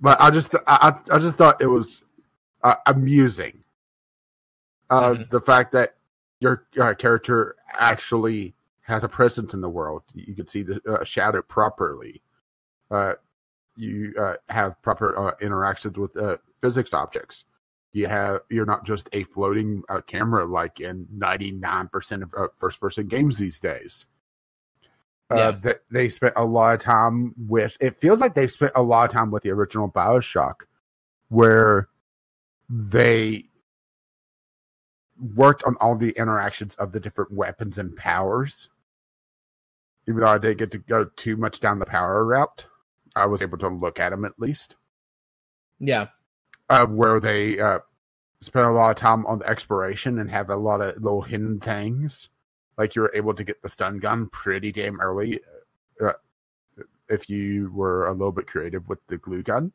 I just thought it was amusing. The fact that your character actually has a presence in the world. You can see the shadow properly. You have proper interactions with physics objects. You're not just a floating camera like in 99% of first-person games these days. They spent a lot of time with. It feels like they spent a lot of time with the original BioShock, where they worked on all the interactions of the different weapons and powers. Even though I didn't get to go too much down the power route, I was able to look at them at least. Yeah. Where they spent a lot of time on the exploration and have a lot of little hidden things. Like you were able to get the stun gun pretty damn early if you were a little bit creative with the glue gun.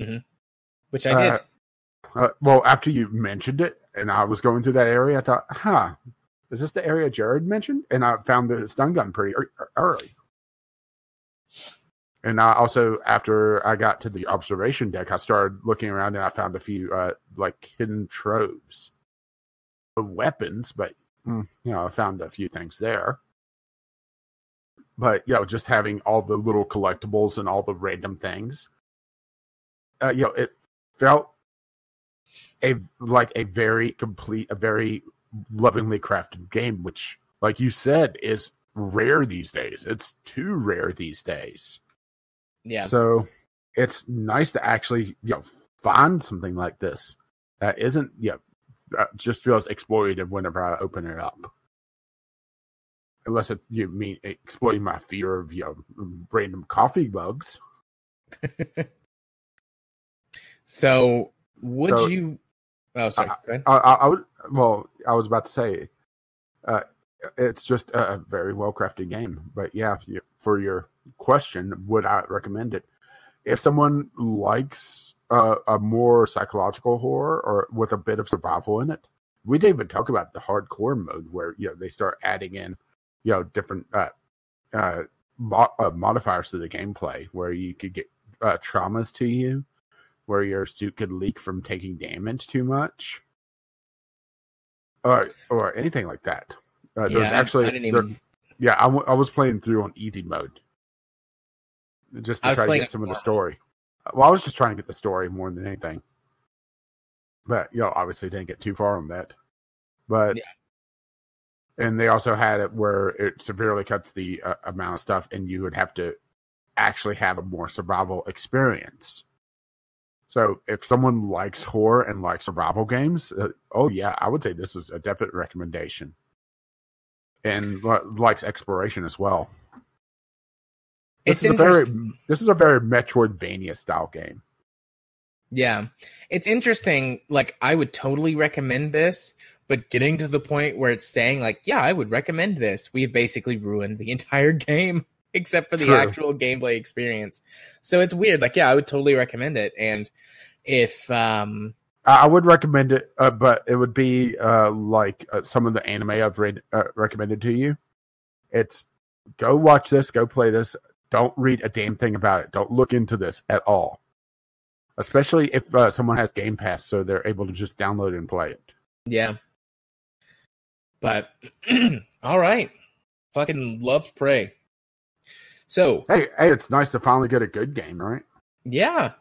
Mm-hmm. Which I did. Well, after you mentioned it, and I was going through that area, I thought, is this the area Jared mentioned? And I found the stun gun pretty early. And I also, after I got to the observation deck, I started looking around and I found a few like hidden troves of weapons, but I found a few things there. But just having all the little collectibles and all the random things, it felt a very complete, a very lovingly crafted game, which, like you said, is rare these days. It's too rare these days. Yeah. So it's nice to actually, find something like this that isn't, just feels exploitative whenever I open it up. Unless you mean exploiting my fear of, random coffee bugs. So would you? Oh, sorry. Go ahead. I would. Well, I was about to say, it's just a very well crafted game. But yeah, for your question, would I recommend it? If someone likes a more psychological horror or with a bit of survival in it, we didn't even talk about the hardcore mode where they start adding in different modifiers to the gameplay, where you could get traumas to you, where your suit could leak from taking damage too much, or anything like that. There's actually, I didn't even. I was playing through on easy mode just to try to get some of the story. Well, I was just trying to get the story more than anything, but obviously didn't get too far on that. But and they also had it where it severely cuts the amount of stuff, and you would have to actually have a more survival experience. So if someone likes horror and likes survival games, I would say this is a definite recommendation. And likes exploration as well. This is a very Metroidvania style game. Yeah, it's interesting. Like, I would totally recommend this, but getting to the point where it's saying, like, yeah, I would recommend this, we've basically ruined the entire game except for the actual gameplay experience. So it's weird. Like, yeah, I would totally recommend it. And if I would recommend it, but it would be like some of the anime I've recommended to you. It's go watch this, go play this. Don't read a damn thing about it. Don't look into this at all. Especially if someone has Game Pass, so they're able to just download it and play it. Yeah. But, all right. Fucking love Prey. So. Hey, it's nice to finally get a good game, right? Yeah.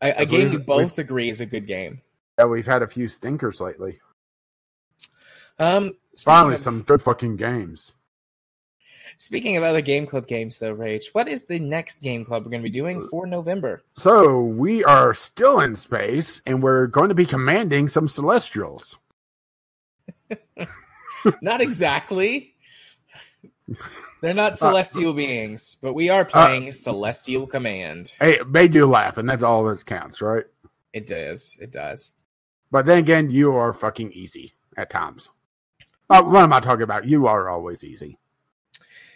A game we both agree is a good game. Yeah, we've had a few stinkers lately. Finally, some good fucking games. Speaking of other Game Club games, though, Rach, what is the next Game Club we're going to be doing for November? So, we are still in space, and we're going to be commanding some Celestials. Not exactly. They're not celestial beings, but we are playing Celestial Command. Hey, it made you laugh, and that's all that counts, right? It does. It does. But then again, you are fucking easy at times. What am I talking about? You are always easy.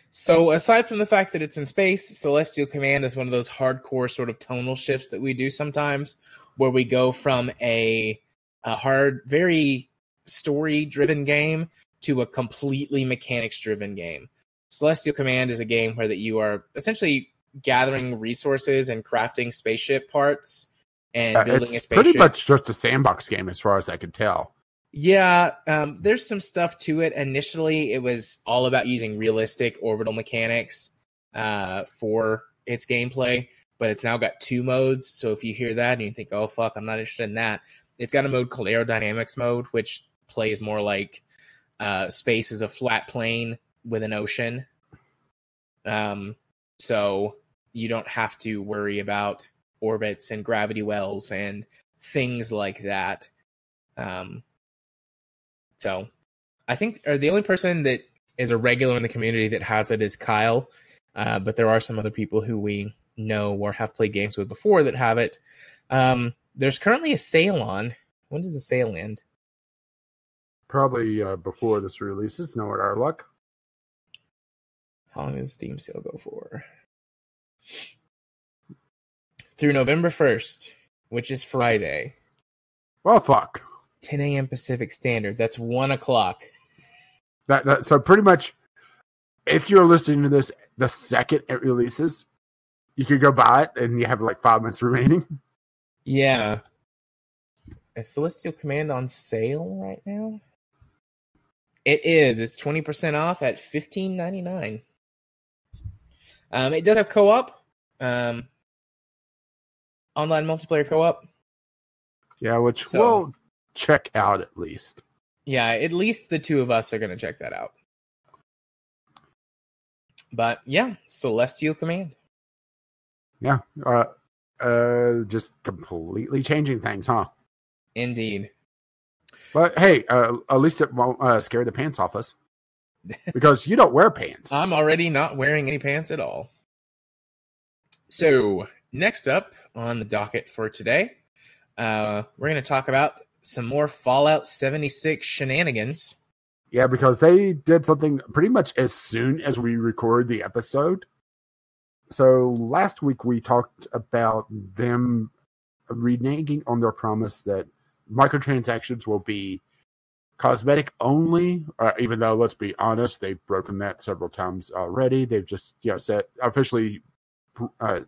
So aside from the fact that it's in space, Celestial Command is one of those hardcore sort of tonal shifts that we do sometimes, where we go from a hard, very story-driven game to a completely mechanics-driven game. Celestial Command is a game where that you are essentially gathering resources and crafting spaceship parts and building a spaceship. Pretty much just a sandbox game as far as I can tell. Yeah, there's some stuff to it. Initially, it was all about using realistic orbital mechanics for its gameplay, but it's now got 2 modes. So if you hear that and you think, oh, fuck, I'm not interested in that, it's got a mode called Aerodynamics mode, which plays more like space is a flat plane with an ocean. So you don't have to worry about orbits and gravity wells and things like that. So I think the only person that is a regular in the community that has it is Kyle. But there are some other people who we know or have played games with before that have it. There's currently a sale on. When does the sale end? Probably before this releases. No, at our luck. How long does Steam sale go for? Through November 1st, which is Friday. Well, fuck. 10 a.m. Pacific Standard. That's 1 o'clock. So pretty much, if you're listening to this the second it releases, you could go buy it, and you have like 5 minutes remaining. Yeah. Is Celestial Command on sale right now? It is. It's 20% off at $15.99. It does have co-op. Online multiplayer co-op. Yeah, which we'll check out at least. Yeah, at least the two of us are going to check that out. But yeah, Celestial Command. Yeah, just completely changing things, huh? Indeed. But hey, at least it won't scare the pants off us. Because you don't wear pants. I'm already not wearing any pants at all. So, next up on the docket for today, we're going to talk about some more Fallout 76 shenanigans. Yeah, because they did something pretty much as soon as we recorded the episode. So last week we talked about them reneging on their promise that microtransactions will be cosmetic only, even though, let's be honest, they've broken that several times already. They've just officially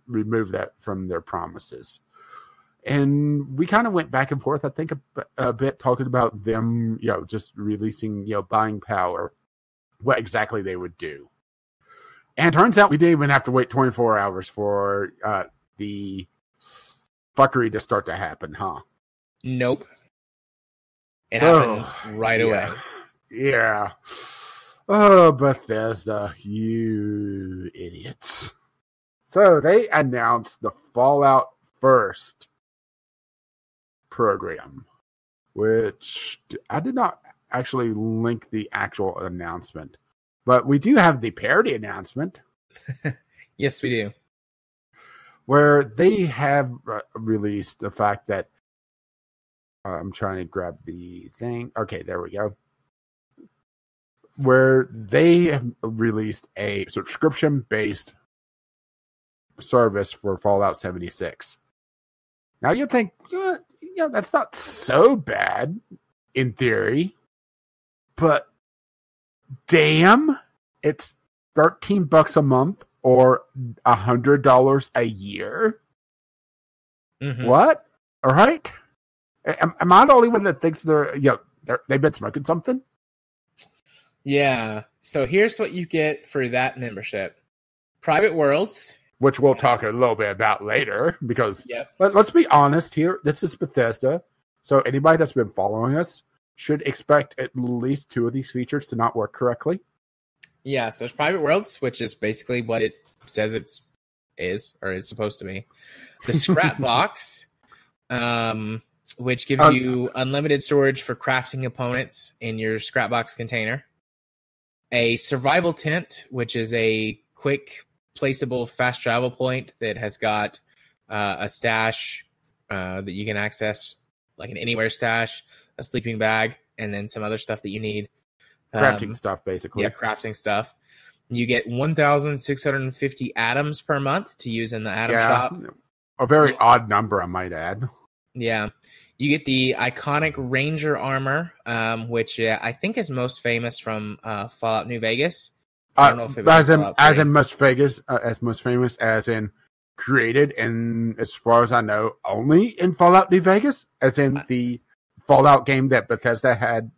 removed that from their promises. And we kind of went back and forth, I think, a bit, talking about them, just releasing, buying power, what exactly they would do. And turns out we didn't even have to wait 24 hours for the fuckery to start to happen, huh? Nope. It happened right away. Yeah. Oh, Bethesda, you idiots. So they announced the Fallout First program, which I did not actually link the actual announcement, but we do have the parody announcement. Yes, we do. Where they have released the fact that I'm trying to grab the thing. Okay, there we go. Where they have released a subscription-based service for Fallout 76. Now you think, that's not so bad in theory, but damn, it's $13 a month or $100 a year. Mm-hmm. What? All right. Am I the only one that thinks they've been smoking something? Yeah. So here's what you get for that membership: private worlds, which we'll talk a little bit about later, because yep. Let's be honest here. This is Bethesda. So anybody that's been following us should expect at least 2 of these features to not work correctly. Yeah, so there's private worlds, which is basically what it says is supposed to be. The scrap box, which gives you unlimited storage for crafting components in your scrap box container. A survival tent, which is a quick placeable fast travel point that has got a stash that you can access, like an anywhere stash, a sleeping bag, and then some other stuff that you need. Crafting stuff, basically. Yeah, crafting stuff. You get 1,650 atoms per month to use in the atom shop. A very odd number, I might add. Yeah. You get the iconic Ranger armor, which I think is most famous from Fallout New Vegas. I don't know if it was as in most famous, as in created, and as far as I know, only in Fallout New Vegas, as in the Fallout game that Bethesda had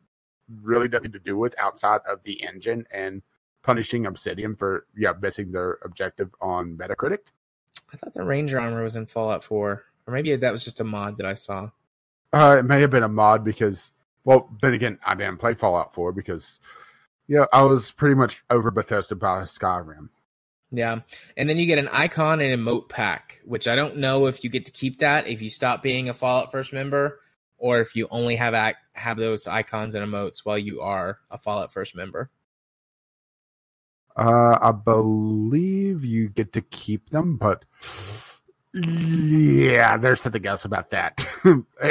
really nothing to do with outside of the engine and punishing Obsidian for missing their objective on Metacritic. I thought the Ranger armor was in Fallout 4, or maybe that was just a mod that I saw. It may have been a mod because, well, then again, I didn't play Fallout 4 because, I was pretty much over Bethesda by Skyrim. Yeah, and then you get an icon and emote pack, which I don't know if you get to keep that if you stop being a Fallout First member, or if you only have those icons and emotes while you are a Fallout First member. I believe you get to keep them, but yeah, there's something else about that.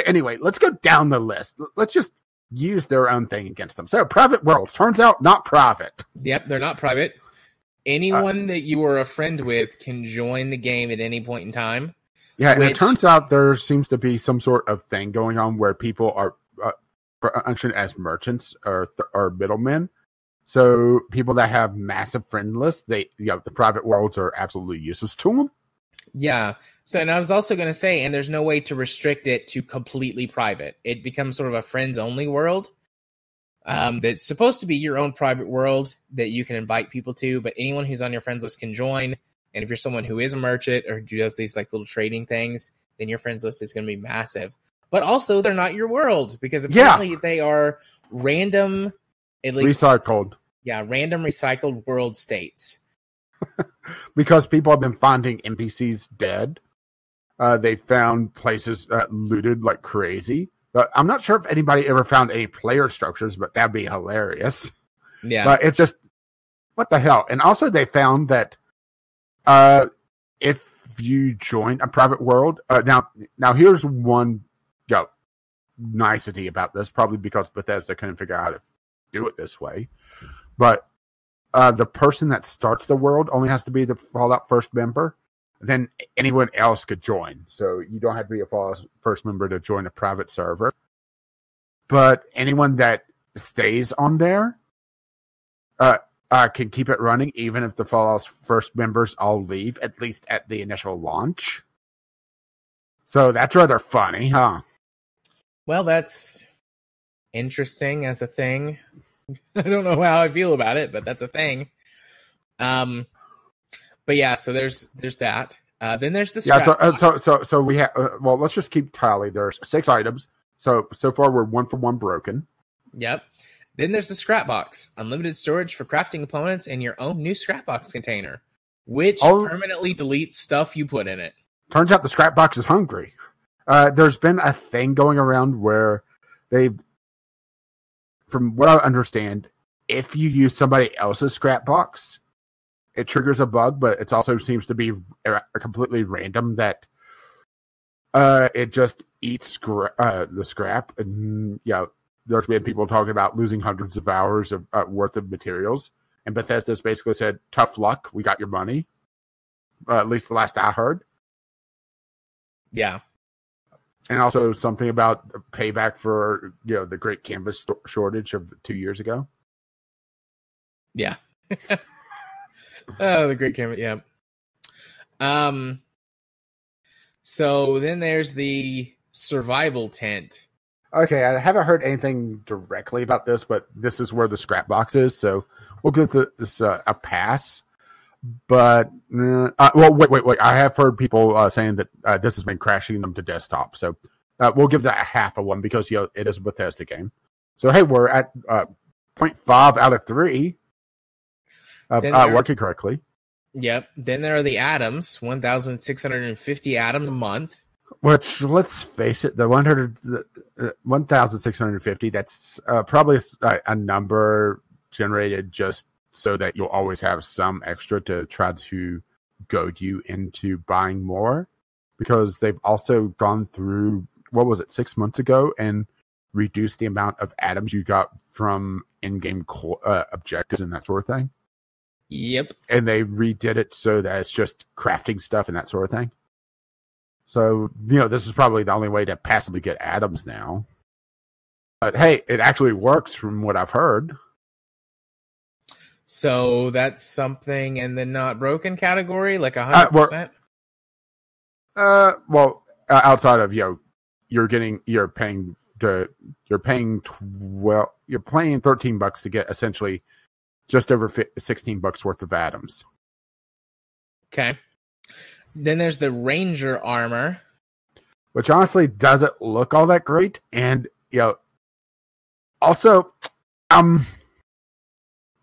Anyway, let's go down the list. Let's just use their own thing against them. So, private worlds. Turns out, not private. Yep, they're not private. Anyone that you are a friend with can join the game at any point in time. Yeah, and it turns out there seems to be some sort of thing going on where people are functioning as merchants or middlemen. So people that have massive friend lists, the private worlds are absolutely useless to them. Yeah. So, and I was also going to say, and there's no way to restrict it to completely private. It becomes sort of a friends only world. That's supposed to be your own private world that you can invite people to, but anyone who's on your friends list can join. And if you're someone who is a merchant or who does these like little trading things, then your friends list is going to be massive. But also, they're not your world because apparently they are random, at least recycled. Yeah, random recycled world states. Because people have been finding NPCs dead. They found places looted like crazy. But I'm not sure if anybody ever found any player structures, but that'd be hilarious. Yeah. But it's just, what the hell? And also they found that if you join a private world, now here's one nicety about this, probably because Bethesda couldn't figure out how to do it this way. But the person that starts the world only has to be the Fallout first member. Then anyone else could join. So you don't have to be a Fallout first member to join a private server. But anyone that stays on there can keep it running, even if the Fallout first members all leave, at least at the initial launch. So that's rather funny, huh? Well, that's interesting as a thing. I don't know how I feel about it, but that's a thing. But yeah, so there's that. Then there's the scrap. So we have. Well, let's just keep tally. There's 6 items. So far we're 1 for 1 broken. Yep. Then there's the scrap box, unlimited storage for crafting components in your own new scrap box container, which permanently deletes stuff you put in it. Turns out the scrap box is hungry. There's been a thing going around where from what I understand, if you use somebody else's scrap box, it triggers a bug, but it also seems to be completely random that it just eats the scrap. And there's been people talking about losing hundreds of hours of worth of materials. And Bethesda's basically said, tough luck, we got your money. At least the last I heard. Yeah. And also something about payback for the great canvas shortage of 2 years ago. Yeah. Oh, the great canvas. Yeah. So then there's the survival tent. Okay, I haven't heard anything directly about this, but this is where the scrap box is, so we'll give this a pass. But wait! I have heard people saying that this has been crashing them to desktop, so we'll give that a half of 1 because it is a Bethesda game. So hey, we're at 0.5 out of 3. Working correcly. Yep. Then there are the atoms, 1,650 atoms a month. Which, let's face it, the 1,650, that's probably a number generated just so that you'll always have some extra to try to goad you into buying more. Because they've also gone through, 6 months ago, and reduced the amount of atoms you got from in-game objectives and that sort of thing. Yep. And they redid it so that it's just crafting stuff and that sort of thing. So, this is probably the only way to passively get atoms now. But hey, it actually works from what I've heard. So that's something in the not broken category, like 100%? Outside of, you're paying $13 to get essentially just over $16 worth of atoms. Okay. Then there's the Ranger armor, which honestly doesn't look all that great. And also,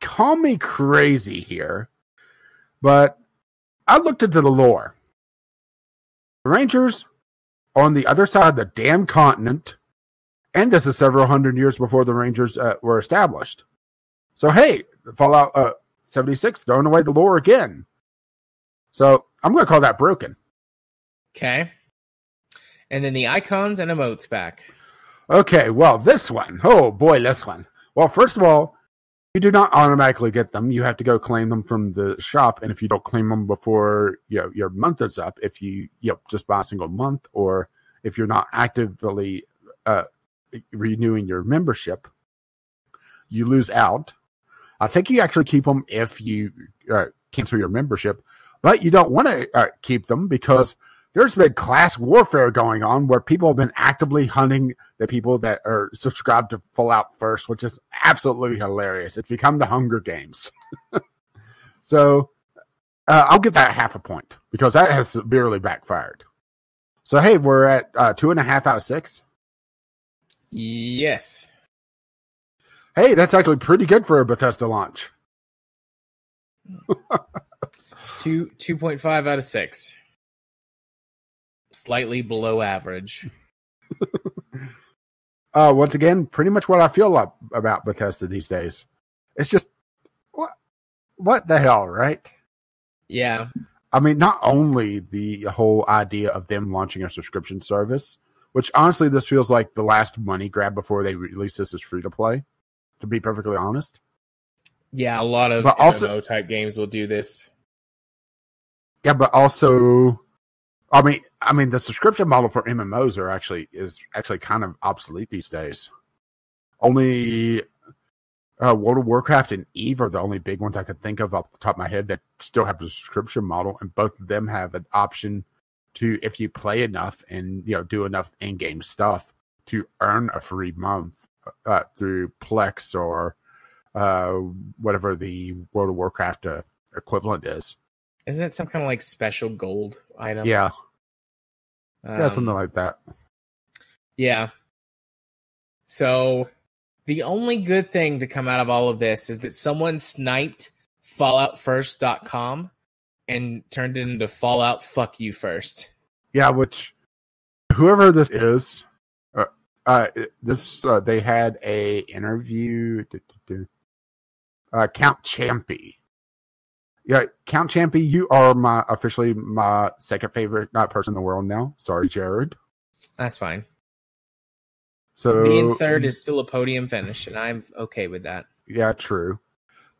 call me crazy here, but I looked into the lore. The Rangers are on the other side of the damn continent, and this is several hundred years before the Rangers were established. So hey, Fallout 76 throwing away the lore again. So I'm going to call that broken. Okay. And then the icons and emotes back. Okay, well, this one. Oh, boy, this one. Well, first of all, you do not automatically get them. You have to go claim them from the shop, and if you don't claim them before your month is up, if you just buy a single month, or if you're not actively renewing your membership, you lose out. I think you actually keep them if you cancel your membership. But you don't want to keep them because there's been class warfare going on where people have been actively hunting the people that are subscribed to Fallout First, which is absolutely hilarious. It's become the Hunger Games. So I'll give that half a point because that has severely backfired. So, hey, we're at 2.5 out of 6. Yes. Hey, that's actually pretty good for a Bethesda launch. 2.5 out of 6. Slightly below average. Once again, pretty much what I feel about Bethesda these days. It's just, what the hell, right? Yeah. I mean, not only the whole idea of them launching a subscription service, which honestly, this feels like the last money grab before they release this as free to play, to be perfectly honest. Yeah, a lot of MMO type games will do this. Yeah, but also, I mean, the subscription model for MMOs is actually kind of obsolete these days. Only World of Warcraft and EVE are the only big ones I could think of off the top of my head that still have the subscription model, and both of them have an option to, if you play enough and do enough in-game stuff, to earn a free month through Plex or whatever the World of Warcraft equivalent is. Isn't it some kind of like special gold item? Yeah. Yeah, something like that. Yeah. So the only good thing to come out of all of this is that someone sniped FalloutFirst.com and turned it into Fallout Fuck You First. Yeah, which whoever this is, they had a interview. Count Champy. Yeah, Count Champy, you are officially my second favorite person in the world now. Sorry, Jared. That's fine. So being third is still a podium finish, and I'm okay with that. Yeah, true.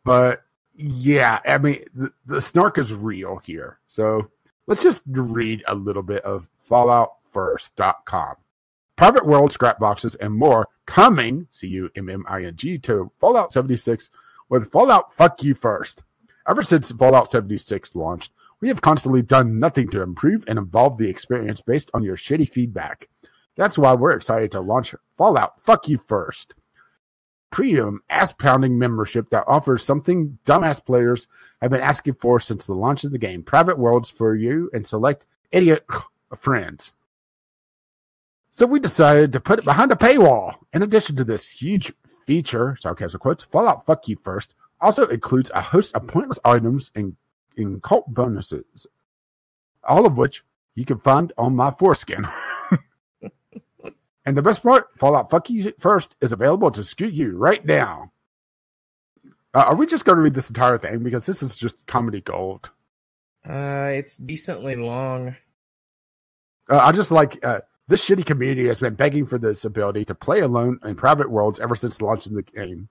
But yeah, I mean, the snark is real here. So let's just read a little bit of FalloutFirst.com. Private world scrap boxes and more coming, CUMMING, to Fallout 76 with Fallout Fuck You First. Ever since Fallout 76 launched, we have constantly done nothing to improve and evolve the experience based on your shitty feedback. That's why we're excited to launch Fallout Fuck You First. Premium ass-pounding membership that offers something dumbass players have been asking for since the launch of the game. Private worlds for you and select idiot friends. So we decided to put it behind a paywall. In addition to this huge feature, sarcasm quotes, Fallout Fuck You First also includes a host of pointless items and cult bonuses, all of which you can find on my foreskin. And the best part, Fallout Fuck You First is available to scoot you right now. Are we just going to read this entire thing? Because this is just comedy gold. It's decently long. I just like... this shitty community has been begging for this ability to play alone in private worlds ever since launching the game.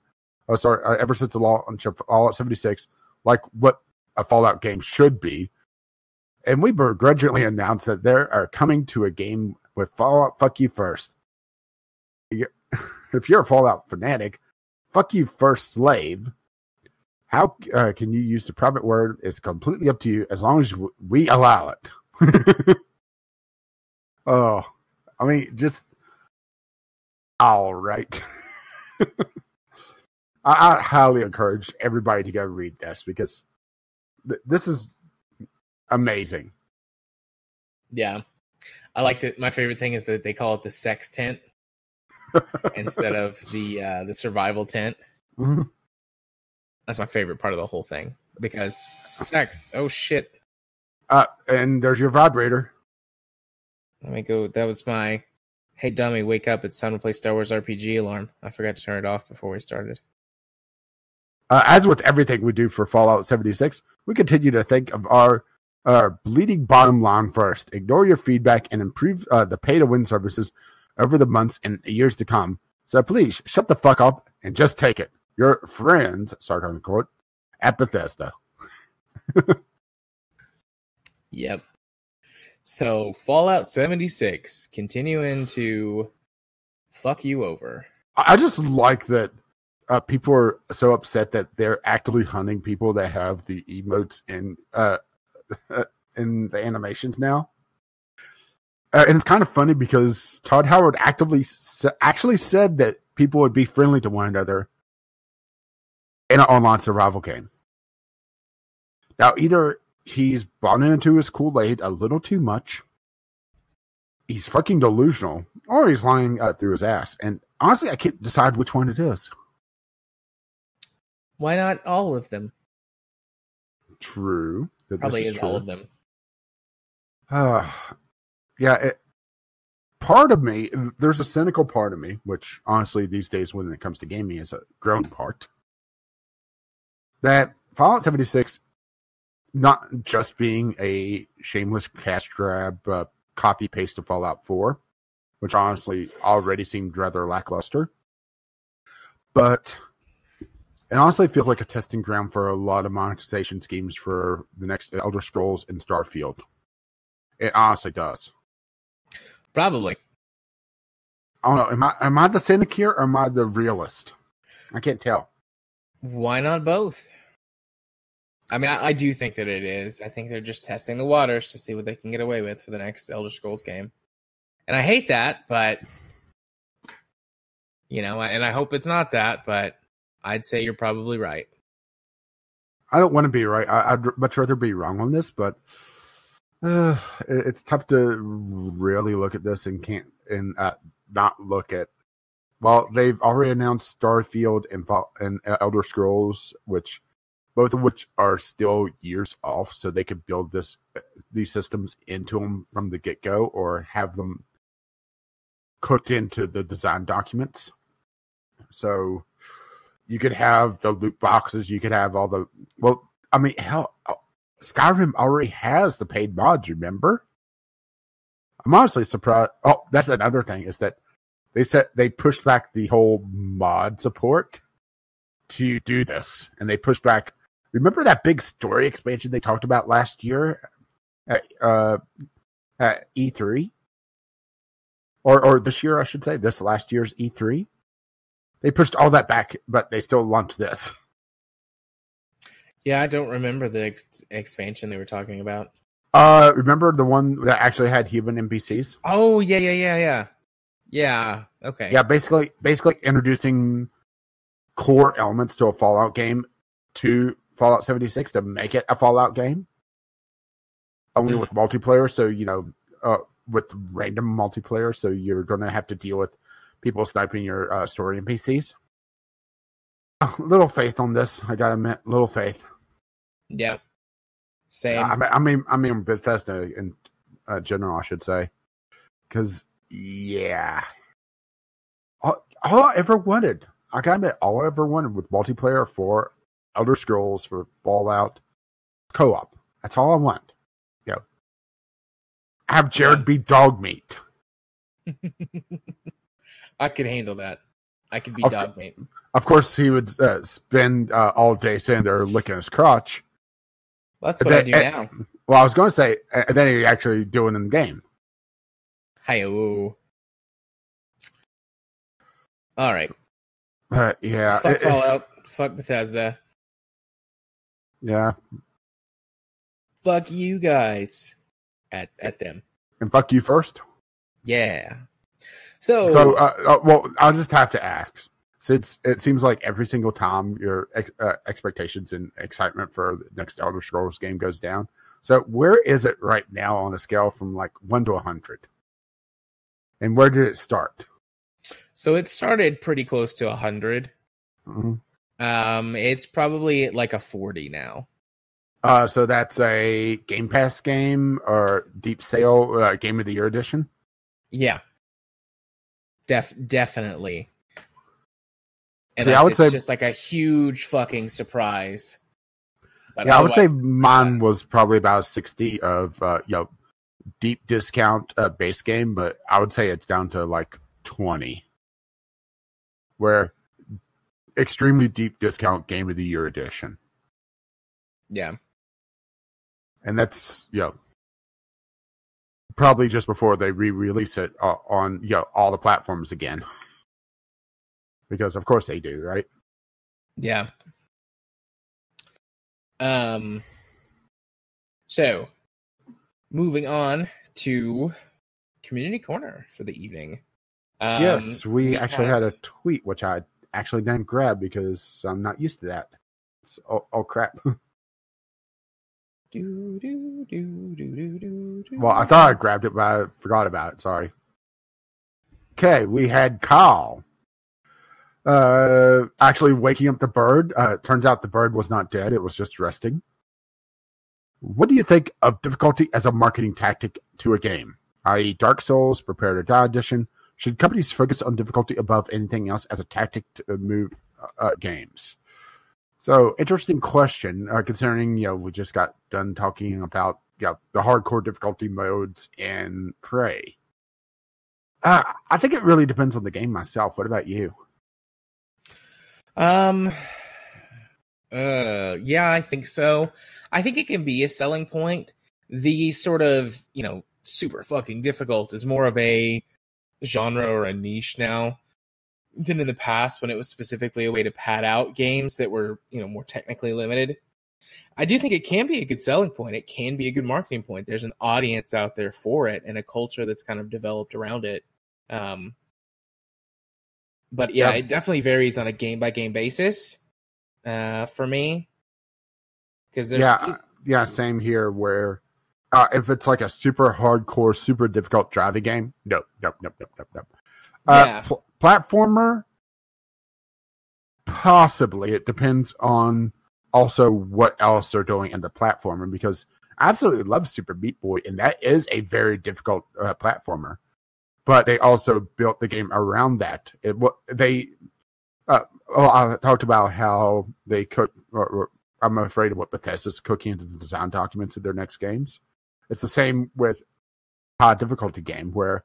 Ever since the launch of Fallout 76, like what a Fallout game should be. And we begrudgingly announced that they are coming to a game with Fallout Fuck You First. If you're a Fallout fanatic, Fuck You First slave, how can you use the private word? It's completely up to you as long as we allow it. Oh, I mean, just all right. I highly encourage everybody to go read this because this is amazing. Yeah. I like that. My favorite thing is that they call it the sex tent instead of the survival tent. Mm-hmm. That's my favorite part of the whole thing because sex. Oh, shit. And there's your vibrator. Let me go. That was my, hey, dummy, wake up. It's time to play Star Wars RPG alarm. I forgot to turn it off before we started. As with everything we do for Fallout 76, we continue to think of our bleeding bottom line first. Ignore your feedback and improve the pay-to-win services over the months and years to come. So please, shut the fuck up and just take it. Your friends, sarcasm quote, at Bethesda. Yep. So, Fallout 76, continuing to fuck you over. I just like that people are so upset that they're actively hunting people that have the emotes in in the animations now. And it's kind of funny because Todd Howard actually said that people would be friendly to one another in an online survival game. Now, either he's bought into his Kool-Aid a little too much, he's fucking delusional, or he's lying through his ass. And honestly, I can't decide which one it is. Why not all of them? True. Probably is true. all of them. Yeah, part of me, there's a cynical part of me, which honestly these days when it comes to gaming is a growing part, that Fallout 76, not just being a shameless cash grab copy-paste of Fallout 4, which honestly already seemed rather lackluster, but it honestly feels like a testing ground for a lot of monetization schemes for the next Elder Scrolls and Starfield. It honestly does. Probably. I don't know. Am I the cynic here or am I the realist? I can't tell. Why not both? I mean, I do think that it is. I think they're just testing the waters to see what they can get away with for the next Elder Scrolls game. And I hate that, but, and I hope it's not that, but I'd say you're probably right. I don't want to be right. I'd much rather be wrong on this, but it's tough to really look at this and not look at. Well, they've already announced Starfield and Elder Scrolls, both of which are still years off, so they could build these systems into them from the get go, or have them cooked into the design documents. So you could have the loot boxes. You could have all the hell. Skyrim already has the paid mods, remember? I'm honestly surprised. Oh, that's another thing, is that they pushed back the whole mod support to do this. And they pushed back, remember that big story expansion they talked about last year at E3? Or this year, I should say, this last year's E3? They pushed all that back, but they still launched this. Yeah, I don't remember the expansion they were talking about. Remember the one that actually had human NPCs? Oh, yeah. Yeah, okay. Yeah, basically introducing core elements to a Fallout game to Fallout 76 to make it a Fallout game. Only with multiplayer, so, with random multiplayer, so you're going to have to deal with people sniping your story NPCs. Little faith on this, I gotta admit, little faith. Yeah, same. I mean Bethesda in general, I should say, because all I ever wanted, I gotta admit, all I ever wanted with multiplayer for Elder Scrolls, for Fallout, co-op. That's all I want. Have Jared be dog meat. I could handle that. I could be dog meat. Of course, he would spend all day sitting there licking his crotch. That's what I do now. Well, I was going to say, and then he actually do it in the game. Hi-oh. All right. Yeah. Fuck Fallout. Fuck Bethesda. Yeah. Fuck you guys. At them. And fuck you first? Yeah. So, well, I'll just have to ask. Since it seems like every single time your expectations and excitement for the next Elder Scrolls game goes down. So where is it right now on a scale from like 1 to 100? And where did it start? So it started pretty close to 100. Mm-hmm. It's probably like a 40 now. So that's a Game Pass game or Deep Sale Game of the Year edition? Yeah. Definitely. And see, I would say just like a huge fucking surprise. But yeah, I would say mine was probably about 60 of deep discount base game, but I would say it's down to like 20. Where extremely deep discount Game of the Year edition. Yeah. And that's probably just before they re-release it on all the platforms again. Because of course they do, right? Yeah. So, moving on to Community Corner for the evening. Yes, we actually had a tweet, which I actually didn't grab because I'm not used to that. It's, oh crap. Well, I thought I grabbed it, but I forgot about it. Sorry. Okay, we had Kyle actually waking up the bird. Turns out the bird was not dead. It was just resting. What do you think of difficulty as a marketing tactic to a game, i.e. Dark Souls, Prepare to Die Edition? Should companies focus on difficulty above anything else as a tactic to move games? So, interesting question, considering, we just got done talking about the hardcore difficulty modes in Prey. I think it really depends on the game myself. What about you? Yeah, I think so. I think it can be a selling point. The sort of, super fucking difficult is more of a genre or a niche now than in the past when it was specifically a way to pad out games that were, more technically limited. I do think it can be a good selling point. It can be a good marketing point. There's an audience out there for it and a culture that's kind of developed around it. But yeah, It definitely varies on a game by game basis for me. Because there's same here. Where if it's like a super hardcore, super difficult driving game, nope. Platformer, possibly. It depends on also what else they're doing in the platformer, because I absolutely love Super Meat Boy, and that is a very difficult platformer. But they also built the game around that. I talked about how they cook. I'm afraid of what Bethesda's cooking into the design documents of their next games. It's the same with high difficulty game, where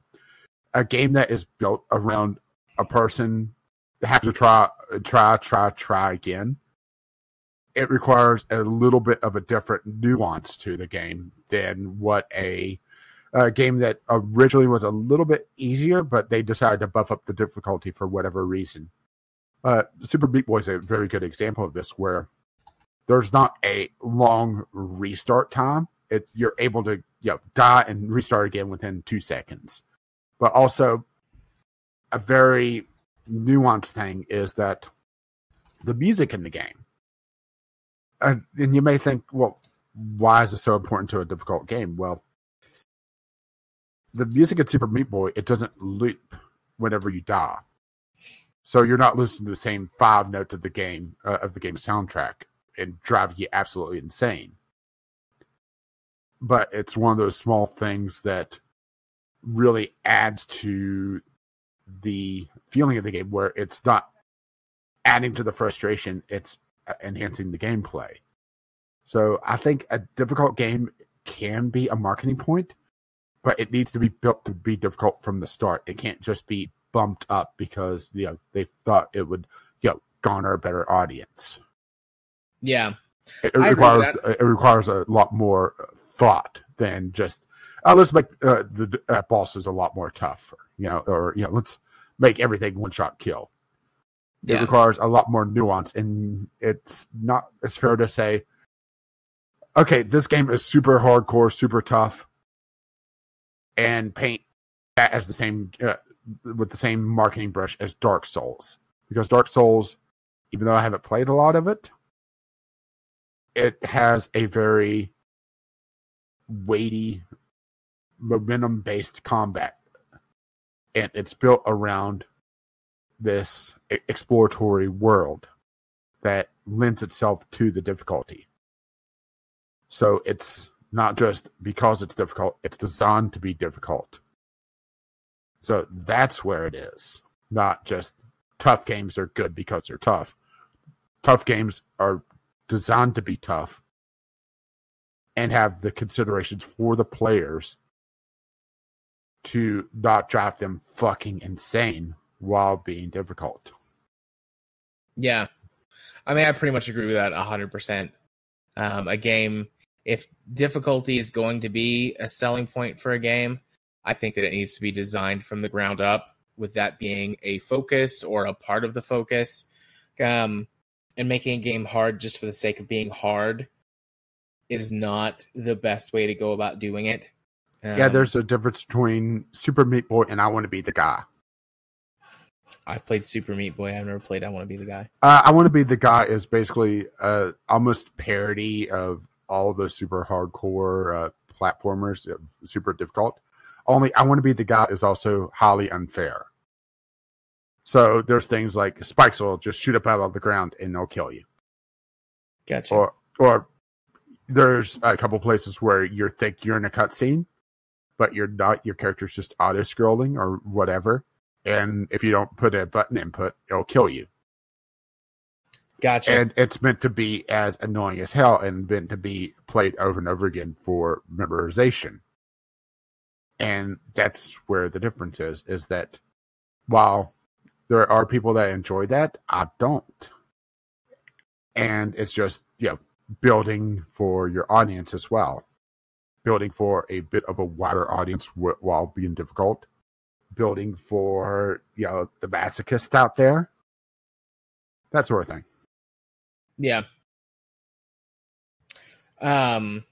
a game that is built around a person having to try again. It requires a little bit of a different nuance to the game than what a game that originally was a little bit easier, but they decided to buff up the difficulty for whatever reason. Super Meat Boy is a very good example of this, where there's not a long restart time. You're able to die and restart again within 2 seconds. But also, a very nuanced thing is that the music in the game. And you may think, well, why is this so important to a difficult game? Well, the music in Super Meat Boy, it doesn't loop whenever you die. So you're not listening to the same 5 notes of the game soundtrack and driving you absolutely insane. But it's one of those small things that really adds to the feeling of the game, where it's not adding to the frustration, it's enhancing the gameplay. So I think a difficult game can be a marketing point, but it needs to be built to be difficult from the start. It can't just be bumped up because they thought it would garner a better audience. Yeah, it requires a lot more thought than just let's make the bosses a lot more tough, let's make everything one shot kill. It requires a lot more nuance, and it's fair to say, okay, this game is super hardcore, super tough, and paint that as the same with the same marketing brush as Dark Souls. Because Dark Souls, even though I haven't played a lot of it, it has a very weighty, momentum-based combat. And it's built around this exploratory world that lends itself to the difficulty. So it's not just because it's difficult, it's designed to be difficult. So that's where it is. Not just tough games are good because they're tough. Tough games are designed to be tough and have the considerations for the players to not drive them fucking insane while being difficult. Yeah. I mean, I pretty much agree with that 100%. A game, if difficulty is going to be a selling point for a game, I think that it needs to be designed from the ground up, with that being a focus or a part of the focus. And making a game hard just for the sake of being hard is not the best way to go about doing it. Yeah, there's a difference between Super Meat Boy and I Want to Be the Guy. I've played Super Meat Boy. I've never played I Want to Be the Guy. I Want to Be the Guy is basically almost parody of all the super hardcore platformers, super difficult. Only I Want to Be the Guy is also highly unfair. So there's things like spikes will just shoot up out of the ground and they'll kill you. Gotcha. Or there's a couple places where you think you're in a cutscene, but you're not. Your character's just auto-scrolling or whatever. And if you don't put a button input, it'll kill you. Gotcha. And it's meant to be as annoying as hell and meant to be played over and over again for memorization. And that's where the difference is that while there are people that enjoy that, I don't. And it's just, building for your audience as well. Building for a bit of a wider audience while being difficult. Building for, the masochist out there. That sort of thing. Yeah. I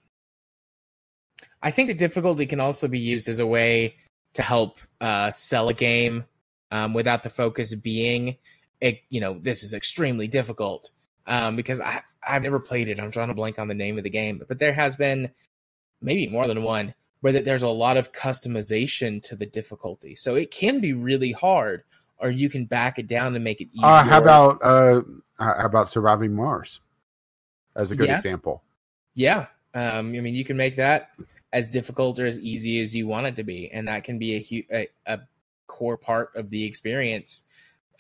think the difficulty can also be used as a way to help sell a game without the focus being, this is extremely difficult. Because I've never played it. I'm trying to blank on the name of the game. But there has been maybe more than one where there's a lot of customization to the difficulty. So it can be really hard, or you can back it down to make it easier. How about Surviving Mars as a good example? Yeah. You can make that as difficult or as easy as you want it to be. And that can be a core part of the experience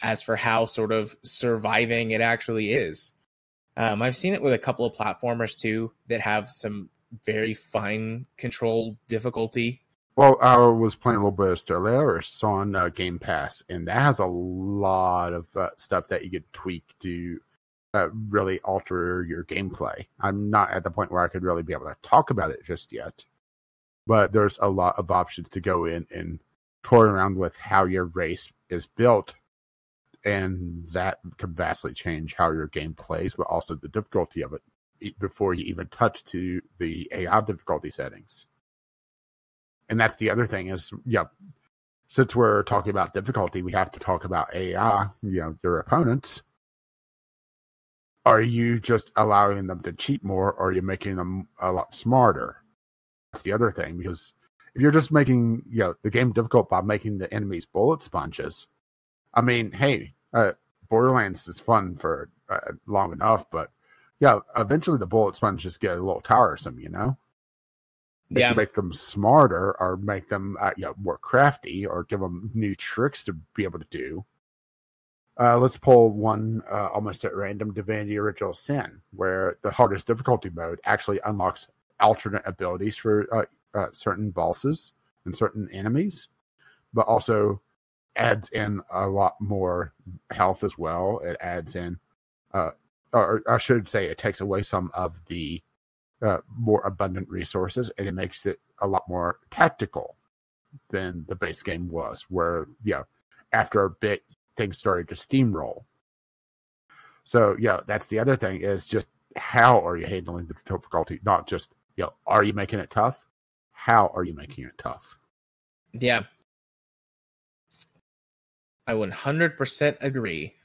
as for how sort of surviving it actually is. I've seen it with a couple of platformers too that have some very fine controlled difficulty. Well, I was playing a little bit of Stellaris on Game Pass, and that has a lot of stuff that you could tweak to really alter your gameplay. I'm not at the point where I could really be able to talk about it just yet, but there's a lot of options to go in and toy around with how your race is built, and that can vastly change how your game plays, but also the difficulty of it before you even touch to the AI difficulty settings. And that's the other thing is, since we're talking about difficulty, we have to talk about AI, their opponents. Are you just allowing them to cheat more, or are you making them a lot smarter? That's the other thing, because if you're just making, the game difficult by making the enemies bullet sponges, I mean, hey, Borderlands is fun for long enough, but eventually the bullet sponges get a little tiresome, If you make them smarter or make them more crafty or give them new tricks to be able to do. Let's pull one almost at random, Divinity Original Sin, where the hardest difficulty mode actually unlocks alternate abilities for certain bosses and certain enemies, but also adds in a lot more health as well. It adds in, or I should say, it takes away some of the more abundant resources, and it makes it a lot more tactical than the base game was, where, after a bit, things started to steamroll. So, that's the other thing, is just how are you handling the difficulty? Not just, are you making it tough? How are you making it tough? Yeah. I 100% agree.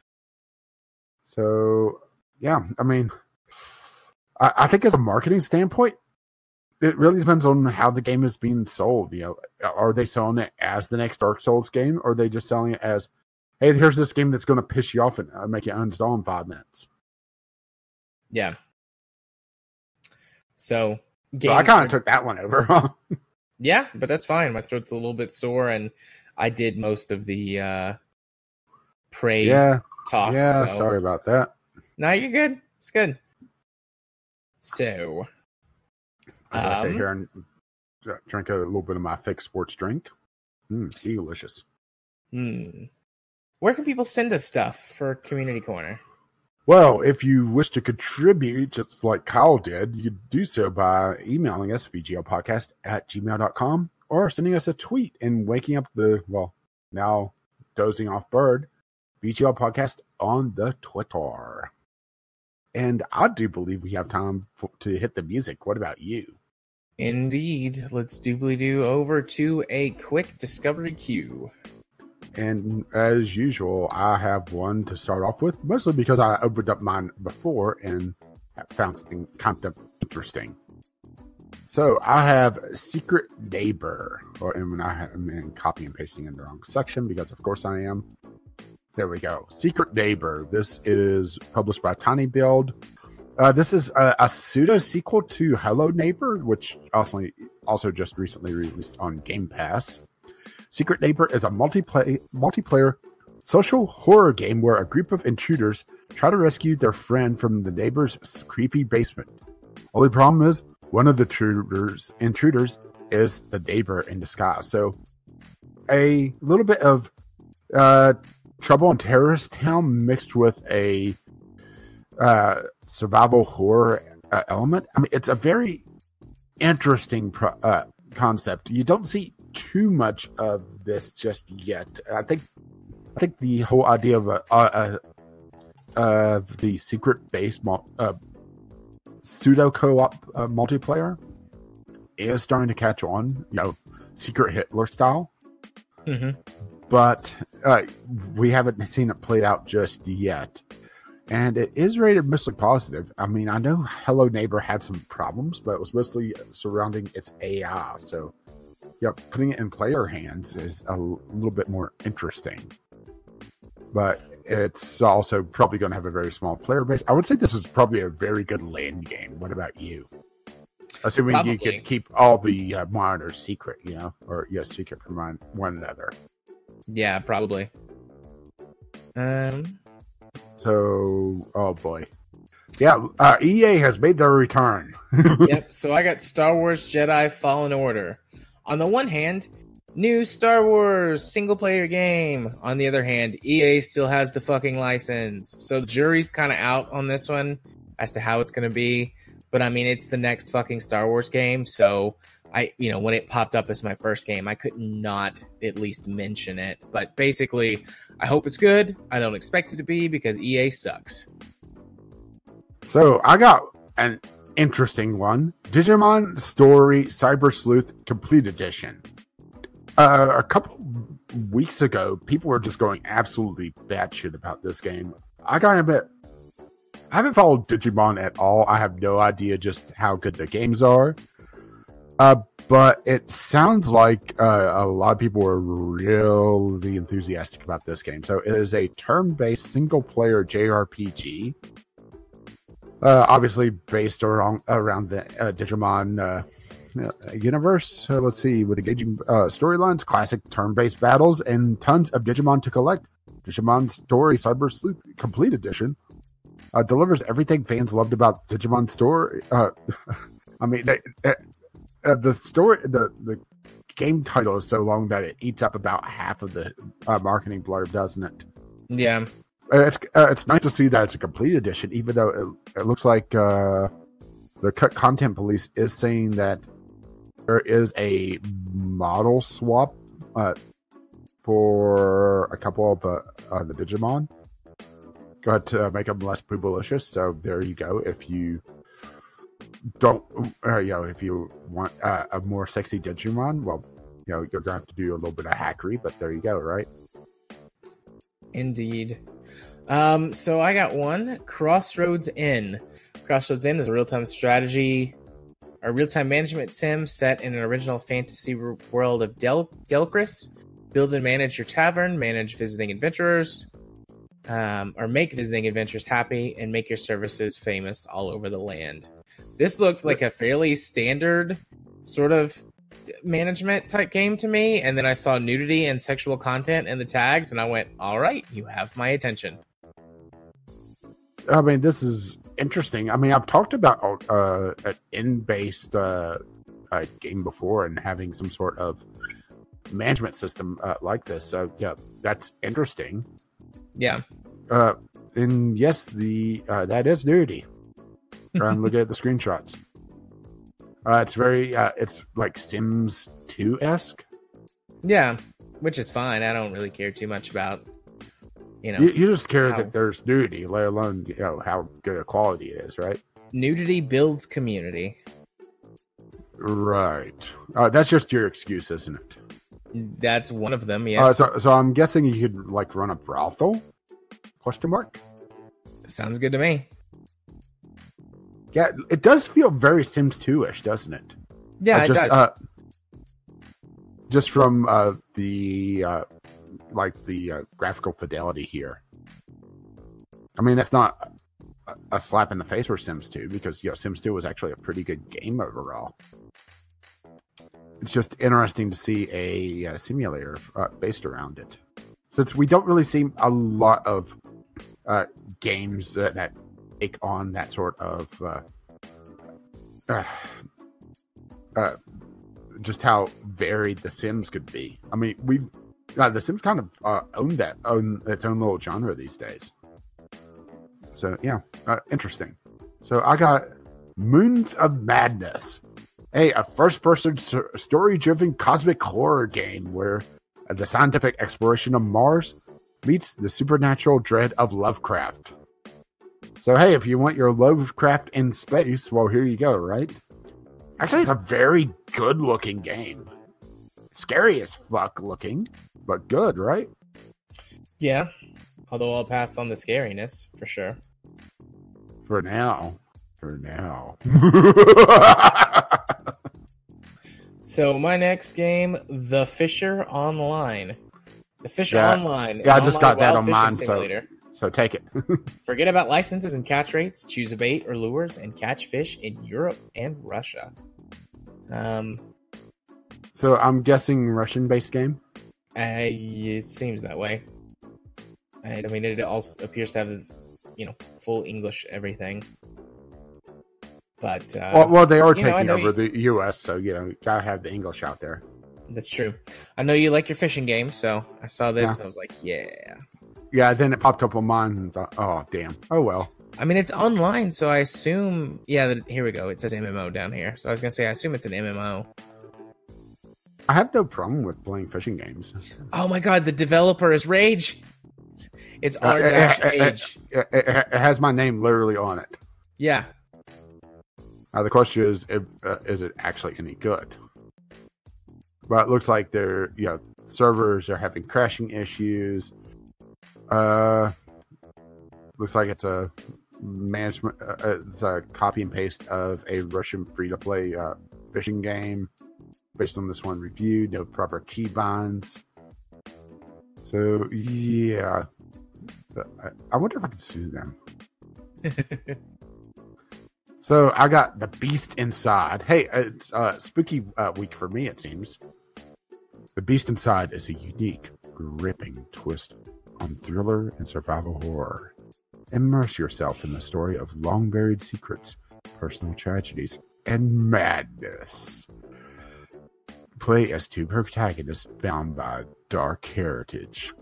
So, I mean, I think as a marketing standpoint, it really depends on how the game is being sold. Are they selling it as the next Dark Souls game, or are they just selling it as, hey, here's this game that's going to piss you off and make you uninstall in 5 minutes? Yeah. So I kind of took that one over. Yeah, but that's fine. My throat's a little bit sore, and I did most of the Prey talk. Yeah, so. Sorry about that. No, you're good. It's good. So, as I sit here and drink a little bit of my fake sports drink. Delicious. Where can people send us stuff for Community Corner? Well, if you wish to contribute, just like Kyle did, you could do so by emailing us, vglpodcast@gmail.com, or sending us a tweet and waking up the, now dozing off bird, VGL Podcast on the Twitter. And I do believe we have time to hit the music. What about you? Indeed. Let's doobly do over to a quick discovery queue. And as usual, I have one to start off with, mostly because I opened up mine before and found something kind of interesting. So I have Secret Neighbor, and I'm copy and pasting in the wrong section because of course I am. There we go. Secret Neighbor. This is published by Tiny Build. This is a pseudo sequel to Hello Neighbor, which also just recently released on Game Pass. Secret Neighbor is a multiplayer social horror game where a group of intruders try to rescue their friend from the neighbor's creepy basement. Only problem is, one of the intruders is the neighbor in disguise. So, a little bit of Trouble in Terrorist Town mixed with a survival horror element. I mean, it's a very interesting concept. You don't see too much of this just yet. I think the whole idea of the secret base pseudo co-op multiplayer is starting to catch on. Secret Hitler style. Mm-hmm. But we haven't seen it played out just yet. And it is rated mostly positive. I mean, I know Hello Neighbor had some problems, but it was mostly surrounding its AI. So, putting it in player hands is a little bit more interesting. But it's also probably going to have a very small player base. I would say this is probably a very good LAN game. What about you? Assuming probably. You could keep all the monitors secret, or secret from one another. Yeah, probably. So, oh boy. Yeah, EA has made their return. Yep, so I got Star Wars Jedi Fallen Order. On the one hand, new Star Wars single-player game. On the other hand, EA still has the fucking license. So the jury's kind of out on this one as to how it's going to be. But, I mean, it's the next fucking Star Wars game. So, when it popped up as my first game, I could not at least mention it. But basically, I hope it's good. I don't expect it to be because EA sucks. So, I got an interesting one. Digimon Story Cyber Sleuth Complete Edition. A couple weeks ago, people were just going absolutely batshit about this game. I haven't followed Digimon at all. I have no idea just how good the games are. But it sounds like a lot of people are really enthusiastic about this game. So it is a turn-based single-player JRPG. Obviously based around the Digimon universe. Let's see, with engaging storylines, classic turn-based battles, and tons of Digimon to collect. Digimon Story Cyber Sleuth Complete Edition delivers everything fans loved about Digimon Story. I mean, the story, the game title is so long that it eats up about half of the marketing blurb, doesn't it? Yeah. It's nice to see that it's a complete edition, even though it looks like the content police is saying that there is a model swap for a couple of the Digimon. Go ahead to make them less boobalicious. So there you go. If you don't, if you want a more sexy Digimon, well, you're gonna have to do a little bit of hackery. But there you go, right? Indeed. So I got one, Crossroads Inn. Crossroads Inn is a real-time strategy, a real-time management sim set in an original fantasy world of Delcris. Build and manage your tavern, manage visiting adventurers, or make visiting adventurers happy, and make your services famous all over the land. This looked like a fairly standard sort of management type game to me, and then I saw nudity and sexual content in the tags, and I went, all right, you have my attention. I mean, this is interesting. I mean, I've talked about an in-based game before and having some sort of management system like this. So, yeah, that's interesting. Yeah. And yes, that is nudity. Look at the screenshots. It's very, it's like Sims 2-esque. Yeah, which is fine. I don't really care too much about, You just care that there's nudity, let alone how good a quality it is, right? Nudity builds community. Right. That's just your excuse, isn't it? That's one of them, yes. So I'm guessing you could run a brothel? Question mark? Sounds good to me. Yeah, it does feel very Sims 2-ish, doesn't it? Yeah, it does. Just from the graphical fidelity here. I mean, that's not a slap in the face for Sims 2 because Sims 2 was actually a pretty good game overall. It's just interesting to see a simulator based around it, since we don't really see a lot of games that take on that sort of just how varied the Sims could be. I mean, the Sims kind of own its own little genre these days. So yeah, interesting. So I got Moons of Madness. Hey, a first-person story-driven cosmic horror game where the scientific exploration of Mars meets the supernatural dread of Lovecraft. So hey, if you want your Lovecraft in space, well, here you go, right? Actually, it's a very good-looking game. Scary as fuck looking, but good, right? Yeah, although I'll pass on the scariness, for sure. For now. So my next game, theFisher Online. theFisher Online. Yeah, I just got that on mine, so take it. Forget about licenses and catch rates. Choose a bait or lures and catch fish in Europe and Russia. So I'm guessing Russian-based game? It seems that way. I mean, it also appears to have, full English everything. But well, they are taking over the U.S., so gotta have the English out there. That's true. I know you like your fishing game, so I saw this and I was like, yeah. Yeah, then it popped up on mine and thought, oh, damn. Oh, well. I mean, it's online, so I assume... Yeah, here we go. It says MMO down here. So I was going to say, I assume it's an MMO. I have no problem with playing fishing games. Oh my god, the developer is Rage! It's R-Age. It has my name literally on it. Yeah. The question is it actually any good? But it looks like their servers are having crashing issues. Looks like it's a management. It's a copy and paste of a Russian free-to-play fishing game. Based on this one review, no proper keybinds. So yeah, I wonder if I can sue them. So I got The Beast Inside. Hey, it's spooky week for me, it seems. The Beast Inside is a unique, gripping twist on thriller and survival horror. Immerse yourself in the story of long-buried secrets, personal tragedies, and madness. Play as two protagonists bound by dark heritage.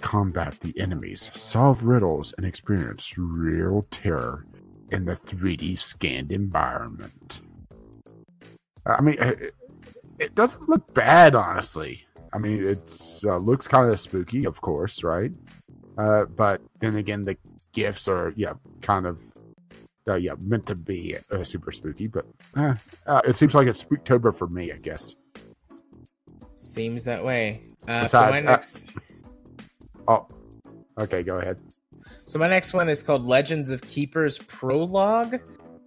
Combat the enemies, solve riddles, and experience real terror in the 3D scanned environment. I mean, it doesn't look bad, honestly. I mean, it looks kind of spooky, of course, right? But then again, the gifts are, kind of, meant to be super spooky. But it seems like it's Spooktober for me, I guess. Seems that way. Besides, so my next... okay, go ahead. So my next one is called Legends of Keepers Prologue.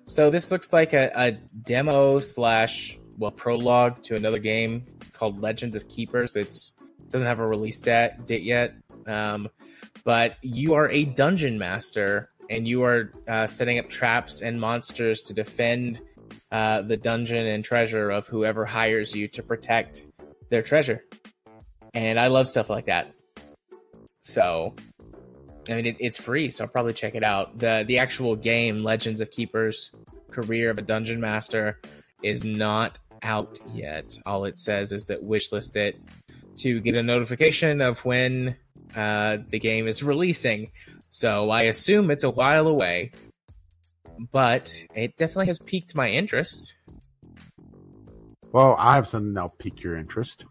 So this looks like a demo / prologue to another game called Legends of Keepers. It's doesn't have a release date yet. But you are a dungeon master, and you are setting up traps and monsters to defend the dungeon and treasure of whoever hires you to protect their treasure. And I love stuff like that. So, I mean, it's free, so I'll probably check it out. The actual game, Legends of Keepers, Career of a Dungeon Master, is not out yet. All it says is that wishlist it to get a notification of when the game is releasing. So I assume it's a while away, but it definitely has piqued my interest. Well, I have something that'll pique your interest.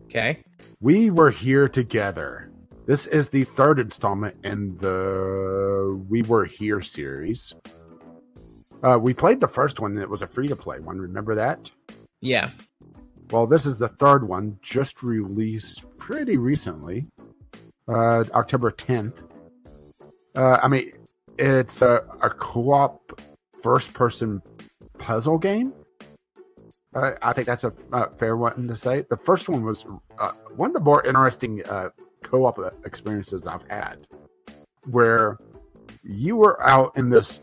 Okay. We Were Here Together. This is the third installment in the We Were Here series. We played the first one, and it was a free-to-play one. Remember that? Yeah. Well, this is the third one, just released pretty recently, October 10th. It's a co-op first-person puzzle game. I think that's a fair one to say. The first one was one of the more interesting co-op experiences I've had, where you were out in this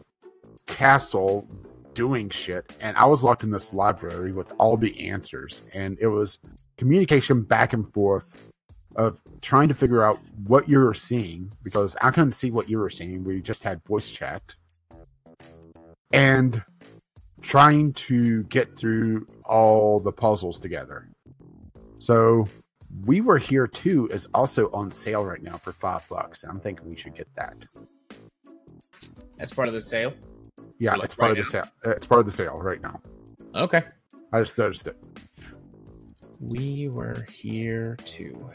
castle doing shit, and I was locked in this library with all the answers, and it was communication back and forth of trying to figure out what you were seeing, because I couldn't see what you were seeing. We just had voice chat, and trying to get through all the puzzles together. So We Were Here too is also on sale right now for $5. I'm thinking we should get that. As part of the sale? Yeah, it's part of the sale. It's part of the sale right now. Okay. I just noticed it. We Were Here too.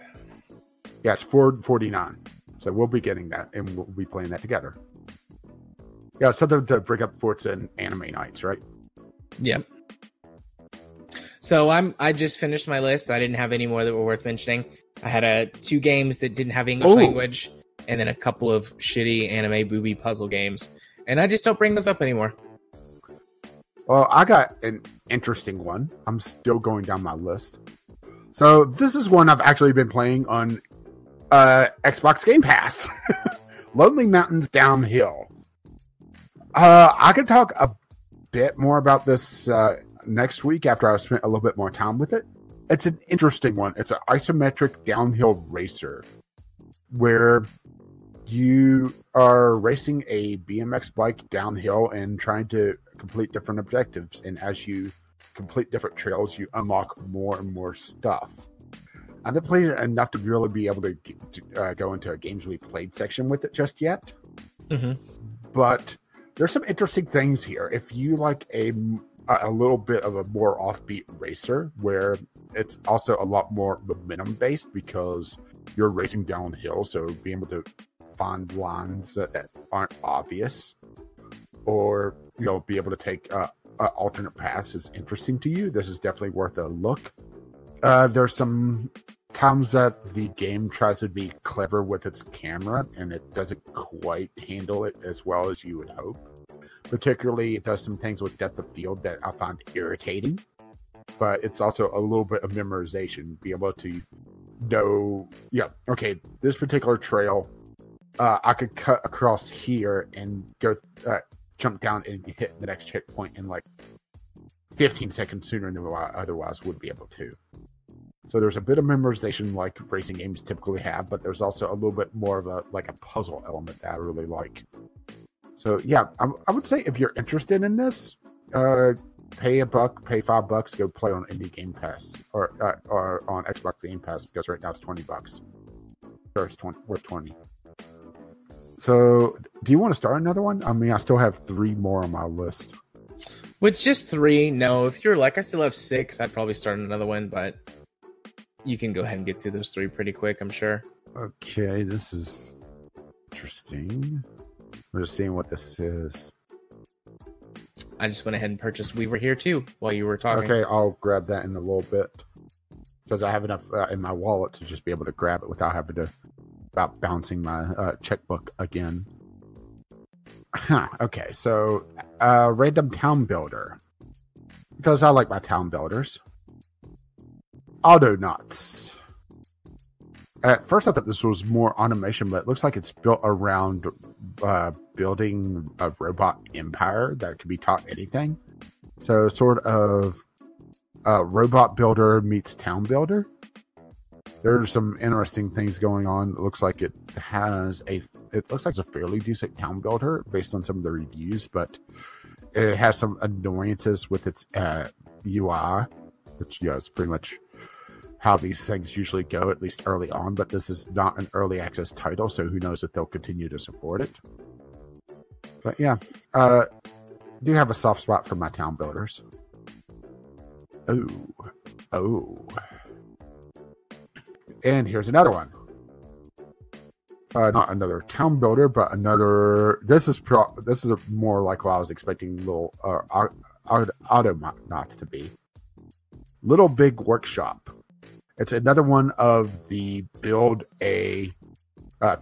Yeah, it's $4.49. So we'll be getting that, and we'll be playing that together. Yeah, something to bring up for it's an anime nights, right? Yep. So I just finished my list. I didn't have any more that were worth mentioning. I had 2 games that didn't have English language, and then a couple of shitty anime booby puzzle games. And I just don't bring those up anymore. Well, I got an interesting one. I'm still going down my list. So this is one I've actually been playing on Xbox Game Pass. Lonely Mountains Downhill. I could talk a bit more about this next week after I've spent a little bit more time with it. It's an interesting one. It's an isometric downhill racer where you are racing a BMX bike downhill and trying to complete different objectives. And as you complete different trails, you unlock more and more stuff. I haven't played it enough to really be able to go into a games we played section with it just yet. Mm-hmm. But there's some interesting things here. If you like a little bit of a more offbeat racer, where it's also a lot more momentum based because you're racing downhill, so being able to find lines that aren't obvious, or be able to take alternate paths is interesting to you, this is definitely worth a look. There's some times that the game tries to be clever with its camera, and it doesn't quite handle it as well as you would hope. Particularly, it does some things with depth of field that I find irritating, but it's also a little bit of memorization. Be able to know, this particular trail, I could cut across here and go jump down and hit the next checkpoint in like 15 seconds sooner than I otherwise would be able to. So there's a bit of memorization like racing games typically have, but there's also a little bit more of a puzzle element that I really like. So yeah, I would say if you're interested in this, pay $1, pay $5, go play on Indie Game Pass or on Xbox Game Pass, because right now it's $20. Or it's worth $20. So do you want to start another one? I mean, I still have 3 more on my list. With just 3, no. If you're like, I still have 6, I'd probably start another one, but you can go ahead and get through those 3 pretty quick, I'm sure. Okay, this is interesting. We're just seeing what this is. I just went ahead and purchased We Were Here too while you were talking. Okay, I'll grab that in a little bit, because I have enough in my wallet to just be able to grab it without having to bouncing my checkbook again. Okay, so random town builder, because I like my town builders. Autonauts. At first I thought this was more automation, but it looks like it's built around building a robot empire that could be taught anything. So sort of robot builder meets town builder. There's some interesting things going on. It looks like it's a fairly decent town builder based on some of the reviews, but it has some annoyances with its UI, which is pretty much how these things usually go, at least early on. But this is not an early access title, so who knows if they'll continue to support it. But yeah, do have a soft spot for my town builders. Oh. And here's another one. not another town builder, but another. This is more like what I was expecting. Little Autonauts to be. Little Big Workshop. It's another one of the build a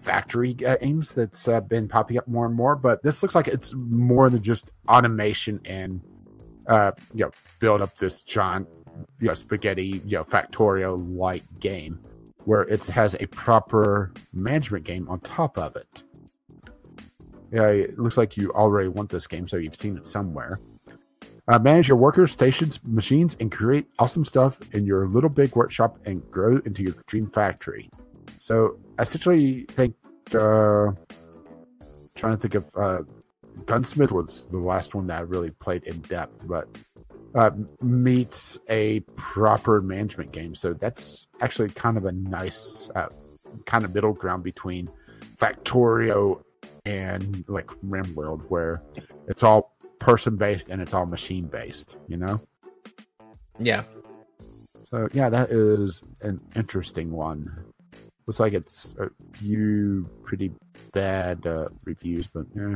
factory games that's been popping up more and more. But this looks like it's more than just automation and build up this giant spaghetti Factorio like game, where it has a proper management game on top of it. Yeah, it looks like you already want this game, so you've seen it somewhere. Manage your workers, stations, machines, and create awesome stuff in your little big workshop and grow into your dream factory. So, essentially, trying to think of Gunsmith was the last one that I really played in depth, but meets a proper management game. So that's actually kind of a nice kind of middle ground between Factorio and like RimWorld, where it's all person based and it's all machine based, Yeah. So yeah, that is an interesting one. Looks like it's a few pretty bad reviews, but yeah,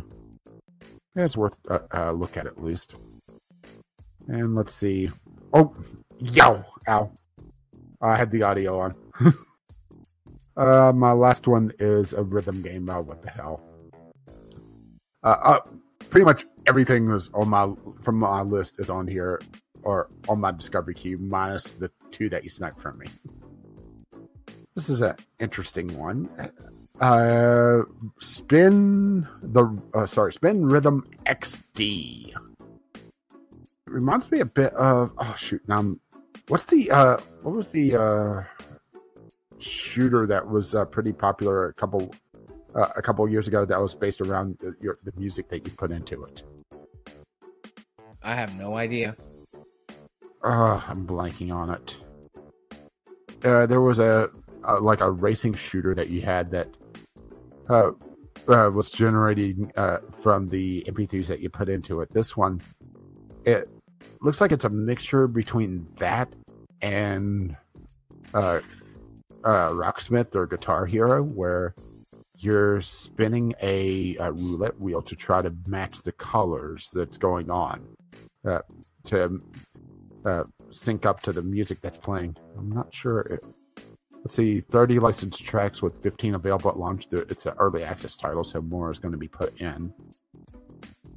it's worth a look at least. And let's see. Oh, ow! I had the audio on. My last one is a rhythm game. Oh, what the hell? Pretty much everything is from my list is on here or on my discovery queue, minus the 2 that you sniped from me. This is an interesting one. Spin Rhythm XD. It reminds me a bit of what was the shooter that was pretty popular a couple years ago that was based around the music that you put into it? I have no idea. I'm blanking on it. There was a racing shooter that you had that was generating from the MP3s that you put into it. This one, it looks like it's a mixture between that and Rocksmith or Guitar Hero, where you're spinning a roulette wheel to try to match the colors that's going on to sync up to the music that's playing. I'm not sure. Let's see, 30 licensed tracks with 15 available at launch. It's an early access title, so more is going to be put in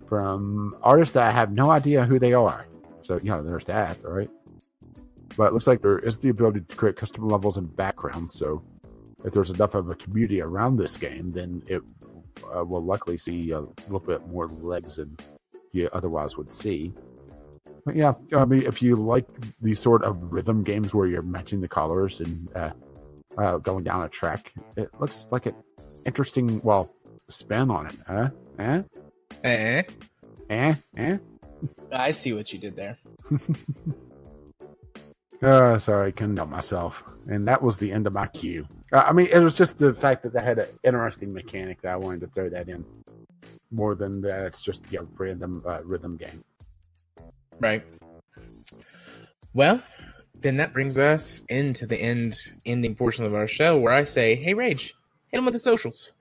from artists that I have no idea who they are. So, there's that, right? But it looks like there is the ability to create custom levels and backgrounds, so if there's enough of a community around this game, then it will likely see a little bit more legs than you otherwise would see. But yeah, I mean, if you like these sort of rhythm games where you're matching the colors and going down a track, it looks like an interesting, spin on it. I see what you did there. Sorry, I couldn't help myself. And that was the end of my queue. I mean, it was just the fact that they had an interesting mechanic that I wanted to throw that in. More than that, it's just random rhythm game. Right. Well, then that brings us into the ending portion of our show, where I say, hey, Rage, hit him with the socials.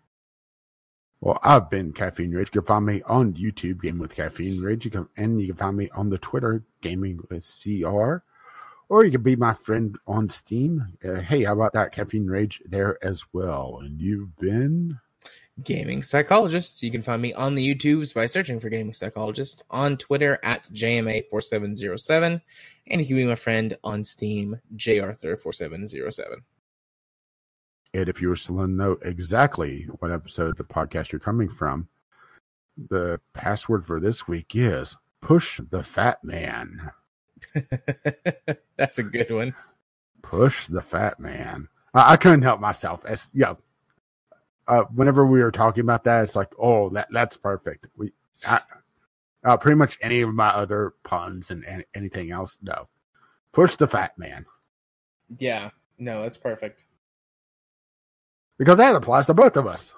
Well, I've been Caffeine Rage. You can find me on YouTube, Game with Caffeine Rage. You can find me on the Twitter, Gaming with CR. Or you can be my friend on Steam. Hey, how about that? Caffeine Rage there as well. And you've been Gaming Psychologist. You can find me on the YouTubes by searching for Gaming Psychologist, on Twitter at JMA4707, and you can be my friend on Steam, JArthur4707. And if you were still to know exactly what episode of the podcast you're coming from, the password for this week is Push the Fat Man. That's a good one. Push the Fat Man. I couldn't help myself. Whenever we were talking about that, it's like, oh, that's perfect. Pretty much any of my other puns and anything else, no. Push the Fat Man. Yeah, no, that's perfect. Because that applies to both of us.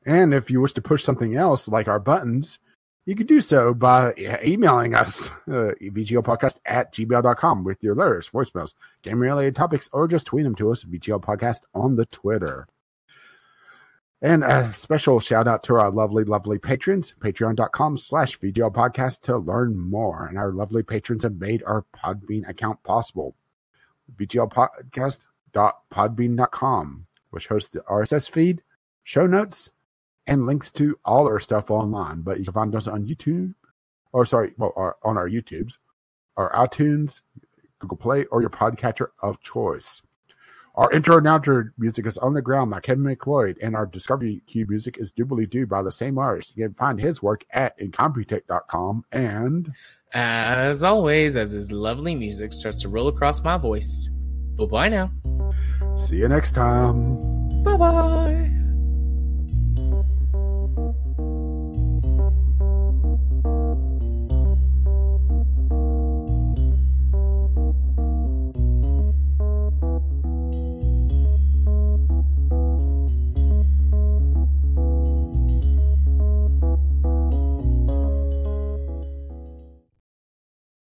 And if you wish to push something else, like our buttons, You can do so by emailing us, vglpodcast@gmail.com, with your letters, voicemails, game-related topics, or just tweet them to us, VGL Podcast, on the Twitter. And a special shout out to our lovely, lovely patrons, patreon.com/VGL Podcast to learn more. And our lovely patrons have made our Podbean account possible. VGLpodcast.podbean.com, which hosts the RSS feed, show notes, and links to all our stuff online. But you can find us on YouTube, on our YouTubes, our iTunes, Google Play, or your podcatcher of choice. Our intro and outro music is On the Ground by Kevin McLeod, and our Discovery Cue music is Doobly Doo by the same artist. You can find his work at incompetech.com. And as always, as his lovely music starts to roll across my voice, bye-bye now. See you next time. Bye-bye.